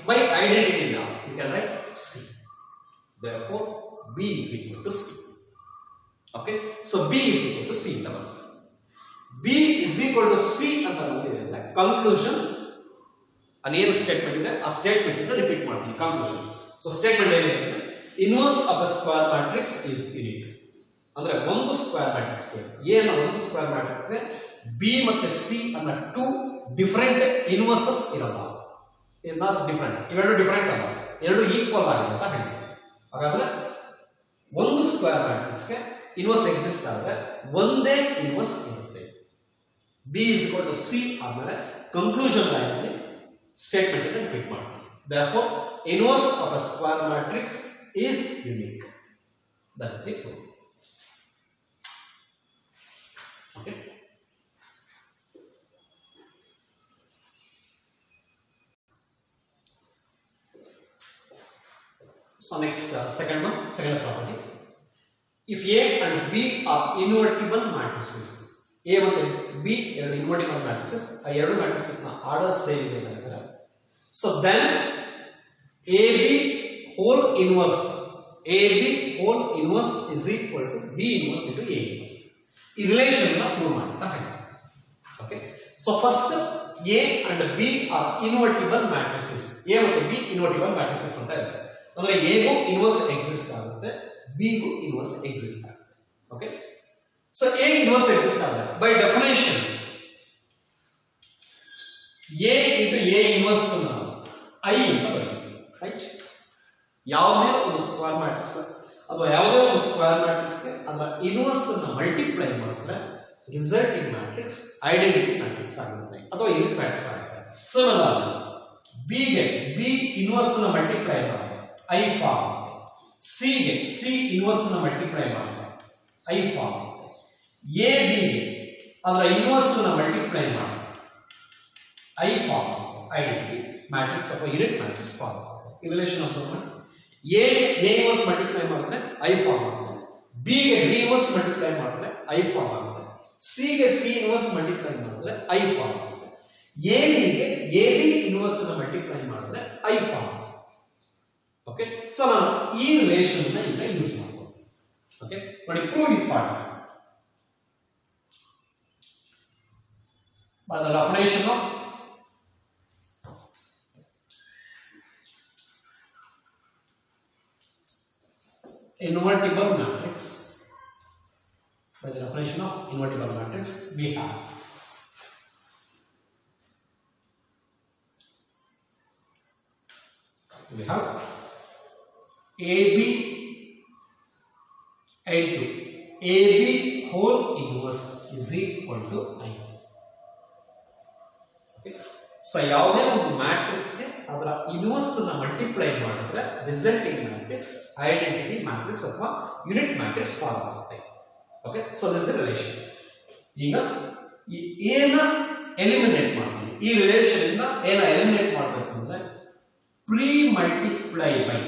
by identity now you can write C. Therefore B is equal to C. Okay, so B is equal to C ಅಂತ ಬರುತ್ತೆ. B is equal to C ಅಂತ ಬಂದಿದೆ ಅಂದ್ರೆ ಕನ್ಕ್ಲೂಷನ್ ಅನೇನು ಸ್ಟೇಟ್ಮೆಂಟ್ ಇದೆ ಆ ಸ್ಟೇಟ್ಮೆಂಟ್ ಅನ್ನು ರಿಪೀಟ್ ಮಾಡ್ತೀನಿ. ಕನ್ಕ್ಲೂಷನ್. ಸೊ ಸ್ಟೇಟ್ಮೆಂಟ್ ಏನಿದೆ ಅಂದ್ರೆ inverse of a square matrix is unique. ಅಂದ್ರೆ ಒಂದು ಸ್ಕ್ವೇರ್ ಮ್ಯಾಟ್ರಿಕ್ಸ್ ಗೆ A ನ ಒಂದು ಸ್ಕ್ವೇರ್ ಮ್ಯಾಟ್ರಿಕ್ಸ್ ಗೆ B ಮತ್ತೆ C ಅನ್ನೋ ಟೂ ಡಿಫರೆಂಟ್ ಇನ್ವರ್ಸಸ್ ಇರಲ್ಲ. ಇಟ್ ನಾಟ್ ಡಿಫರೆಂಟ್, ಇವೆರಡು ಡಿಫರೆಂಟ್ ಅಲ್ಲ, ಎರಡು ಈಕ್ವಲ್ ಆಗಿದೆ ಅಂತ ಹೇಳ್ತೀವಿ. ಹಾಗಾದ್ರೆ ಒಂದು ಸ್ಕ್ವೇರ್ ಮ್ಯಾಟ್ರಿಕ್ಸ್ ಗೆ ಇನ್ವರ್ಸ್ ಎಕ್ಸಿಸ್ಟ್ ಆದ್ರೆ ಒಂದೇ ಇನ್ವರ್ಸ್ ಇರುತ್ತೆ. B is equal to C ಆದ್ಮೇಲೆ ಕನ್ಕ್ಲೂಷನ್ ಲೈನ್ ಅಲ್ಲಿ ಸ್ಟೇಟ್ಮೆಂಟ್ ಅನ್ನು ರಿಪೀಟ್ ಮಾಡ್ತೀವಿ. Therefore inverse of a square matrix is unique. That is the proof. Okay. So next second property. If A and B are invertible matrices, A ಮತ್ತು B ಎರಡು invertible matrices, ಆ ಎರಡು matrices ನ ಆರ್ಡರ್ ಸೇಮ್ ಇದೆ ಅಂತ ಹೇಳ್ತಾರೆ. So then AB whole inverse is equal to B inverse into A inverse. ಈ ರಿಲೇಷನ್ ನ ಪ್ರೂವ್ ಮಾಡ್ತಾ ಹೇಳ್ತಾರೆ. Okay, so first A and B are invertible matrices. A ಮತ್ತು B invertible matrices ಅಂತ ಹೇಳ್ತಾರೆ. ಅಂದ್ರೆ A ಗೂ ಇನ್ವರ್ಸ್ ಎಕ್ಸಿಸ್ಟ್ ಆಗುತ್ತೆ, B ಗೂ ಇನ್ವರ್ಸ್ ಎಕ್ಸಿಸ್ಟ್ ಆಗುತ್ತೆ. Okay, so A inverse exist ಆಗುತ್ತೆ by definition A into A inverse I ಅಂತ ಬರೀತೀವಿ. ರೈಟ್, ಯಾವುದೇ ಒಂದು ಸ್ಕ್ವೇರ್ ಮ್ಯಾಟ್ರಿಕ್ಸ್ ಅಥವಾ ಯಾವುದೇ ಒಂದು ಸ್ಕ್ವೇರ್ ಮ್ಯಾಟ್ರಿಕ್ಸ್ ಗೆ ಅದರ ಇನ್ವರ್ಸ್ ಅನ್ನು ಮಲ್ಟಿಪ್ಲೈ ಮಾಡಿದ್ರೆ ರಿಸಲ್ಟಿಂಗ್ ಮ್ಯಾಟ್ರಿಕ್ಸ್ ಐಡೆಂಟಿಟಿ ಮ್ಯಾಟ್ರಿಕ್ಸ್ ಆಗುತ್ತೆ ಅಥವಾ ಯೂನಿಟ್ ಮ್ಯಾಟ್ರಿಕ್ಸ್ ಆಗುತ್ತೆ. ಸಿಮಿಲರ್ಲಿ B ಗೆ B ಇನ್ವರ್ಸ್ ಅನ್ನು ಮಲ್ಟಿಪ್ಲೈ ಮಾಡಿದ್ರೆ I ಫಾರ್ಮ್ ಆಗುತ್ತೆ. C ಗೆ C ಇನ್ವರ್ಸ್ ಅನ್ನು ಮಲ್ಟಿಪ್ಲೈ ಮಾಡಿದ್ರೆ I ಫಾರ್ಮ್ ಆಗುತ್ತೆ. A B ಗೆ ಅದರ ಇನ್ವರ್ಸ್ ಅನ್ನು ಮಲ್ಟಿಪ್ಲೈ ಮಾಡಿದ್ರೆ I ಫಾರ್ಮ್ ಆಗುತ್ತೆ. ಐಡೆಂಟಿಟಿ ಮ್ಯಾಟ್ರಿಕ್ಸ್ ಅಥವಾ ಯೂನಿಟ್ ಮ್ಯಾಟ್ರಿಕ್ಸ್ ಫಾರ್ಮ್ ಆಗುತ್ತೆ. ಈ ರಿಲೇಷನ್ ಅಬ್ಸರ್ವ್ ಮಾಡಿ. A ಇನ್ವರ್ಸ್ ಮಲ್ಟಿಪ್ಲೈ ಮಾಡಿದ್ರೆ I ಫಾರ್ಮ್ ಆಗುತ್ತೆ. B ಗೆ B ಇನ್ವರ್ಸ್ ಮಲ್ಟಿಪ್ಲೈ ಮಾಡಿದ್ರೆ I ಫಾರ್ಮ್ ಆಗುತ್ತೆ. C ಗೆ C ಇನ್ವರ್ಸ್ ಮಲ್ಟಿಪ್ಲೈ ಮಾಡಿದ್ರೆ I ಫಾರ್ಮ್ ಆಗುತ್ತೆ. A B ಗೆ A B ಇನ್ವರ್ಸ್ ಅನ್ನು ಮಲ್ಟಿಪ್ಲೈ ಮಾಡಿದ್ರೆ I ಫಾರ್ಮ್ ಆಗುತ್ತೆ. ಓಕೆ, ಸೊ ನಾನು ಈ ರಿಲೇಷನ್ ಅನ್ನು ಈಗ ಯೂಸ್ ಮಾಡ್ಬೋದು. ಓಕೆ, ನೋಡಿ prove part by the definition of invertible matrix. By the definition of invertible matrix we have AB into AB whole inverse is equal to I. Okay, so ಯಾವುದೇ ಒಂದು ಮ್ಯಾಟ್ರಿಕ್ಸ್ ಗೆ ಅದರ ಇನ್ವರ್ಸ್ ಅನ್ನು ಮಲ್ಟಿಪ್ಲೈ ಮಾಡಿದ್ರೆ ರಿಸಲ್ಟಿಂಗ್ ಮ್ಯಾಟ್ರಿಕ್ಸ್ ಐಡೆಂಟಿಟಿ ಮ್ಯಾಟ್ರಿಕ್ಸ್ ಅಥವಾ ಯೂನಿಟ್ ಮ್ಯಾಟ್ರಿಕ್ಸ್ ಫಾರ್ಮ್ ಆಗುತ್ತೆ. Okay, so this the relation. ಈಗ ಈ A ನ ಎಲಿಮಿನೇಟ್ ಮಾಡ್ತೀವಿ. ಈ ರಿಲೇಷನ್ ಇಂದ A ನ ಎಲಿಮಿನೇಟ್ ಮಾಡಬೇಕು ಅಂದ್ರೆ pre multiply by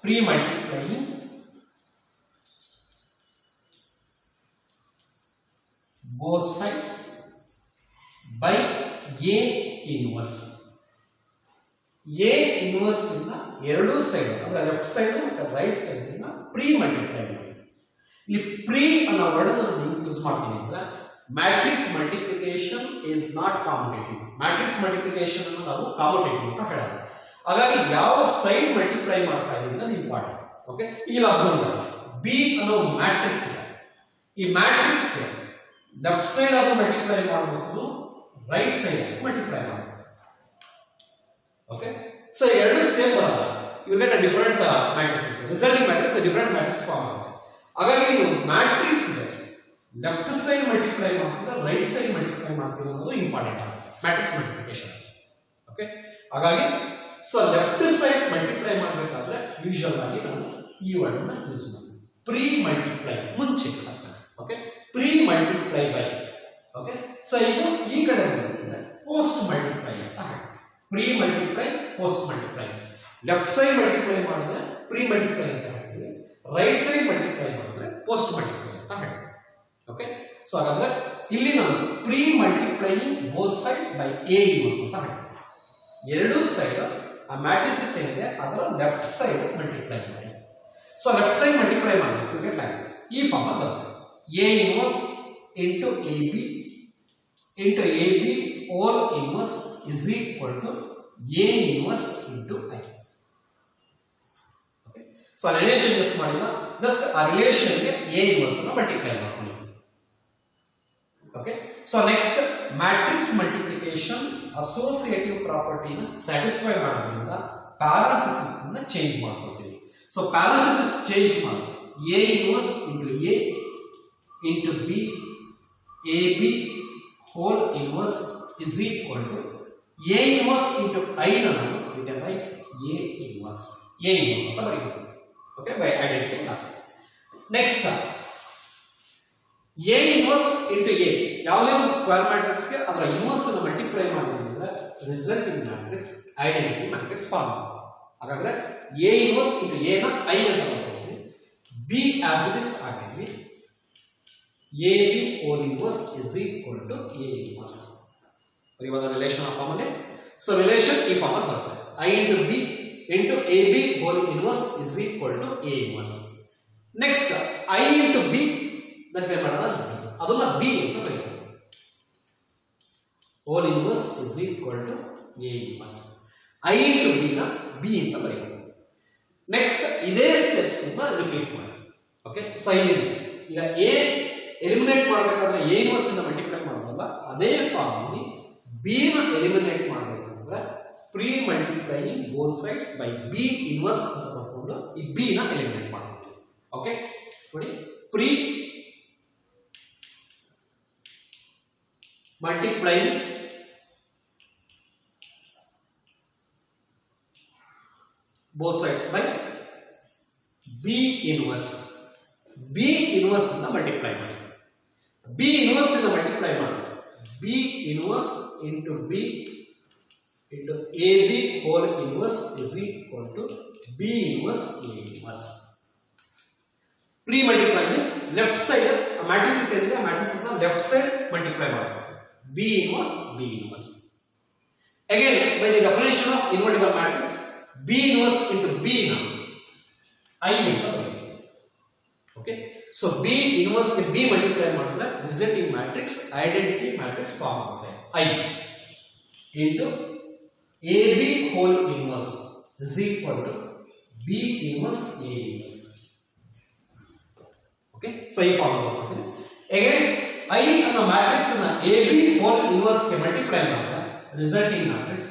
pre-multiplying both sides by A inverse. A inverse ಇಂದ ಎರಡು ಸೈಡ್ ಅಂದ್ರೆ ಲೆಫ್ಟ್ ಸೈಡ್ ಮತ್ತು ರೈಟ್ ಸೈಡ್ ಇಂದ ಪ್ರೀ ಮಲ್ಟಿಪ್ಲೈ ಮಾಡಿ. ಇಲ್ಲಿ ಪ್ರೀ ಅನ್ನೋ ವರ್ಡ್ ಅನ್ನು ಯೂಸ್ ಮಾಡ್ತೀನಿ ಅಂದ್ರೆ matrix multiplication is not commutative. Matrix multiplication ಅನ್ನು ನಾವು ಕಾಮುಟೇಟಿವ್ ಅಂತ ಹೇಳೋದು. ಹಾಗಾಗಿ ಯಾವ ಸೈಡ್ ಮಲ್ಟಿಪ್ಲೈ ಮಾಡ್ತಾ ಇದೀವಿ ಅನ್ನೋದು ಇಂಪಾರ್ಟೆಂಟ್. ಓಕೆ, ಈಗ ಅಬ್ಸರ್ವ್ ಮಾಡಿ, ಬಿ ಅನ್ನೋ ಮ್ಯಾಟ್ರಿಕ್ಸ್ ಇದೆ. ಈ ಮ್ಯಾಟ್ರಿಕ್ಸ್ ಲೆಫ್ಟ್ ಸೈಡ್ ಆದ್ರೂ ಮಲ್ಟಿಪ್ಲೈ ಮಾಡಬಹುದು, ರೈಟ್ ಸೈಡ್ ಮಲ್ಟಿಪ್ಲೈ ಮಾಡಬಹುದು. ಓಕೆ, ಸೊ ಎರಡು ಸೇಮ್ ಬರಲ್ಲ. You get a different matrix, resulting matrix different matrix form ಆಗುತ್ತೆ. ಹಾಗಾಗಿ ನೀವು ಮ್ಯಾಟ್ರಿಕ್ಸ್ ಇದೆ ಲೆಫ್ಟ್ ಸೈಡ್ ಮಲ್ಟಿಪ್ಲೈ ಮಾಡ್ತೀರಾ, ರೈಟ್ ಸೈಡ್ ಮಲ್ಟಿಪ್ಲೈ ಮಾಡ್ತೀರಾ ಅನ್ನೋದು ಇಂಪಾರ್ಟೆಂಟ್ ಆಗುತ್ತೆ ಮ್ಯಾಟ್ರಿಕ್ಸ್ ಮಲ್ಟಿಪ್ಲಿಕೇಶನ್. ಓಕೆ, ಹಾಗಾಗಿ ಸೊ ಲೆಫ್ಟ್ ಸೈಡ್ ಮಲ್ಟಿಪ್ಲೈ ಮಾಡಬೇಕಾದ್ರೆ ಯೂಶುವಲ್ ಆಗಿ ನಾವು ಈ ವರ್ಡ್ ಅನ್ನು ಯೂಸ್ ಮಾಡ್ತೀವಿ. ಪ್ರೀ ಮಲ್ಟಿಪ್ಲೈ ಮುಂಚೆ ಅಷ್ಟೇ. Okay, pre multiply by. Okay, so ಇದು ಈ ಕಡೆ ಬಂದ್ರೆ ಪೋಸ್ಟ್ ಮಲ್ಟಿಪ್ಲೈ ಅಂತ ಹೇಳಿ. Pre multiply, post multiply. Left side multiply ಮಾಡಿದ್ರೆ ಪ್ರೀ ಮಲ್ಟಿಪ್ಲೈ ಅಂತ ಹೇಳ್ತೀವಿ, ರೈಟ್ ಸೈಡ್ ಮಲ್ಟಿಪ್ಲೈ ಮಾಡಿದ್ರೆ ಪೋಸ್ಟ್ ಮಲ್ಟಿಪ್ಲೈ ಅಂತ ಹೇಳ್ತೀವಿ. ಓಕೆ, ಸೊ ಹಾಗಾದ್ರೆ ಇಲ್ಲಿ ನಾವು pre multiplying both sides by A inverse ಅಂತ ಹೇಳ್ತೀವಿ. ಎರಡು ಸೈಡ್ ಆ ಮ್ಯಾಟ್ರಿಸಸ್ ಏನಿದೆ ಅದರ ಲೆಫ್ಟ್ ಸೈಡ್ ಮಲ್ಟಿಪ್ಲೈ ಮಾಡಿ. ಸೊ ಲೆಫ್ಟ್ ಸೈಡ್ ಮಲ್ಟಿಪ್ಲೈ ಮಾಡಬೇಕು, ಗೆಟ್ ಲೈಕ್ ದಿಸ್. ಈ ಫಾರ್ಮ್ ಅಲ್ಲಿ ಬರುತ್ತೆ A inverse into A B into AB all inverse is equal to A inverse into I. Okay, so any changes ಮಾಡಿಲ್ಲ, just a relation ಗೆ A inverse ಅನ್ನು ಮಲ್ಟಿಪ್ಲೈ ಮಾಡ್ಕೊಳ್ಳಿ. Okay, so next matrix multiplication associative property ನ satisfy ಮಾಡೋದ್ರಿಂದ parenthesis ಅನ್ನು ಚೇಂಜ್ ಮಾಡ್ಕೊಳ್ತೀವಿ. So parenthesis ಚೇಂಜ್ ಮಾಡಿ A inverse into A into B AB whole inverse is equal to A inverse into I nanu we can write A inverse ಅಂತ ಬರೆಯಬಹುದು. Okay, by identifying that. Next A inverse into A ಯಾವುದೇ ಒಂದು ಸ್ಕ್ವೇರ್ ಮ್ಯಾಟ್ರಿಕ್ಸ್ ಗೆ ಅದರ ಇನ್ವರ್ಸ್ ಅನ್ನು ಮಲ್ಟಿಪ್ಲೈ ಮಾಡಿದ್ರೆ resulting matrix identity matrix form ಆಗುತ್ತೆ. ಹಾಗಾದ್ರೆ A inverse into A ನ I ಅಂತ ಬರೆಯಬಹುದು. B as it is ಆಗಿರಲಿ AB whole inverse is equal to A inverse. ಇವಾಗ ರಿಲೇಷನ್ ಆ ಫಾರ್ಮ್ ಅಲ್ಲಿ, ಸೊ ರಿಲೇಷನ್ ಈ ಫಾರ್ಮ್ ಅಲ್ಲಿ ಬರುತ್ತೆ. I into B into AB whole inverse is equal to A inverse. Next I into B that way ಮಾಡೋಣ, ಅದನ್ನ B ಅಂತ ಬರೆಯೋಣ. whole inverse is equal to A inverse. I into B ನ B ಅಂತ ಬರೆಯೋಣ. ನೆಕ್ಸ್ಟ್ ಇದೇ ಸ್ಟೆಪ್ಸ್ ಅನ್ನು ರಿಪೀಟ್ ಮಾಡಿ. ಓಕೆ, ಸೊ ಈಗ A ಎಲಿಮಿನೇಟ್ ಮಾಡಬೇಕಾದ್ರೆ A ಇನ್ವರ್ಸ್ ಇಂದ ಮಲ್ಟಿಪ್ಲೈ ಮಾಡೋದಲ್ಲ, ಅದೇ ಫಾರ್ಮ್ ಅಲ್ಲಿ B ನ ಎಲಿಮಿನೇಟ್ ಮಾಡಬೇಕಂದ್ರೆ pre multiplying both sides by B inverse ಅಂತ ತಗೊಂಡು ಈ B ನ ಎಲಿಮಿನೇಟ್ ಮಾಡಬೇಕು. ಓಕೆ, ನೋಡಿ pre multiplying both sides by B inverse. B inverse ಇಂದ ಮಲ್ಟಿಪ್ಲೈ ಮಾಡಿ. B ಇನ್ವರ್ಸ್ ಇಂದ ಮಲ್ಟಿಪ್ಲೈ ಮಾಡಿ B inverse into B into AB whole inverse is equal to B inverse A inverse. Pre-multiply means left side a matrix is a matrix is the left side multiply B inverse B inverse. Again by the definition of invertible matrix B inverse into B now I into okay. So B inverse के B multiply ಮಾಡಿದ್ರೆ resulting matrix identity matrix form ಆಗುತ್ತೆ. I into AB whole inverse is equal to B inverse A inverse. Okay, so ಈ ಫಾರ್ಮ್ ಬರುತ್ತೆ. Again I ಅನ್ನೋ ಮ್ಯಾಟ್ರಿಕ್ಸ್ ಅನ್ನು AB whole inverse ಗೆ ಮಲ್ಟಿಪ್ಲೈ ಮಾಡಿದ್ರೆ resulting matrix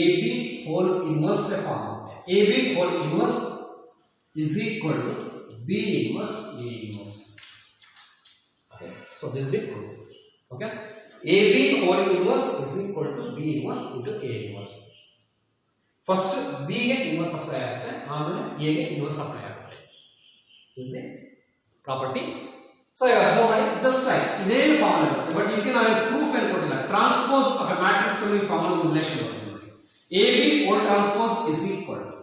AB whole inverse ಗೆ ಫಾರ್ಮ್ ಆಗುತ್ತೆ. AB whole inverse is equal to B inverse A inverse. Okay, so this is the proof. Okay, AB whole inverse is equal to B inverse into A inverse. First B ಗೆ inverse apply ಆಗುತ್ತೆ, ಆಮೇಲೆ A ಗೆ inverse apply ಆಗುತ್ತೆ. This is the property. So you observe ಮಾಡಿ just like ಇದೇ ಫಾರ್ಮುಲಾ ಇರುತ್ತೆ, ಬಟ್ ಇದಕ್ಕೆ ನಾವು ಪ್ರೂಫ್ ಏನು ಕೊಟ್ಟಿಲ್ಲ. ಟ್ರಾನ್ಸ್ಪೋಸ್ ಆಫ್ ಎ ಮ್ಯಾಟ್ರಿಕ್ಸ್ ಅಲ್ಲಿ ಫಾರ್ಮುಲಾ ರಿಲೇಷನ್ ಬರುತ್ತೆ ನೋಡಿ. AB whole transpose is equal to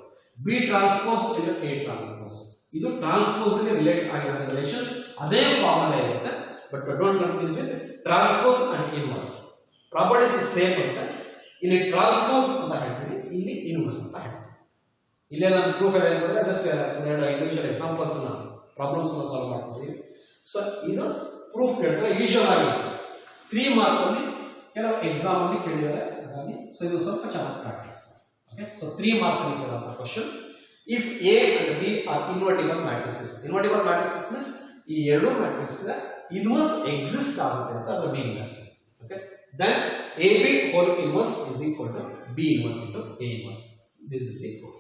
B transpose into A transpose. ಇದು ಟ್ರಾನ್ಸ್ಪೋಸ್ ಗೆ ರಿಲೇಟ್ ಆಗಿರೋ ರಿಲೇಷನ್ ಅದೇ ಫಾರ್ಮುಲಾ ಇರುತ್ತೆ, but don't confuse with transpose and inverse. Properties same ಇರುತ್ತೆ. ಇಲ್ಲಿ ಟ್ರಾನ್ಸ್ಪೋಸ್ ಅಂತ ಹೇಳ್ತೀವಿ, ಇಲ್ಲಿ ಇನ್ವರ್ಸ್ ಅಂತ ಹೇಳ್ತೀವಿ. ಇಲ್ಲೇ ನಾನು ಪ್ರೂಫ್ ಎಲ್ಲ ಹೇಳಿದ್ರೆ ಜಸ್ಟ್ ಎರಡು ಇಂಡಿವಿಜುವಲ್ ಎಕ್ಸಾಂಪಲ್ಸ್ ನ ಪ್ರಾಬ್ಲಮ್ಸ್ ಸಾಲ್ವ್ ಮಾಡ್ತೀವಿ. ಸೊ ಇದು ಪ್ರೂಫ್ ಹೇಳಿದ್ರೆ ಯೂಶುವಲ್ ಆಗಿ 3 ಮಾರ್ಕ್ ಅಲ್ಲಿ ಕೆಲವು ಎಕ್ಸಾಮ್ ಅಲ್ಲಿ ಕೇಳಿದ್ದಾರೆ, ಹಾಗಾಗಿ ಸೊ ಇದು ಸ್ವಲ್ಪ ಚೆನ್ನಾಗಿ ಪ್ರಾಕ್ಟೀಸ್. ಓಕೆ, ಸೊ 3 ಮಾರ್ಕ್ ಅಲ್ಲಿ ಕೇಳುವಂತ question, if A and B are invertible matrices. Invertible matrices means ಈ ಎರಡು ಮ್ಯಾಟ್ರಿಕ್ಸ್ ಇನ್ವರ್ಸ್ ಎಕ್ಸಿಸ್ಟ್ ಆಗುತ್ತೆ ಅಂತ ಅದರ ಮೀನಿಂಗ್ ಅಷ್ಟೇ. Okay, then AB whole inverse is equal to B inverse into A inverse. This is the proof.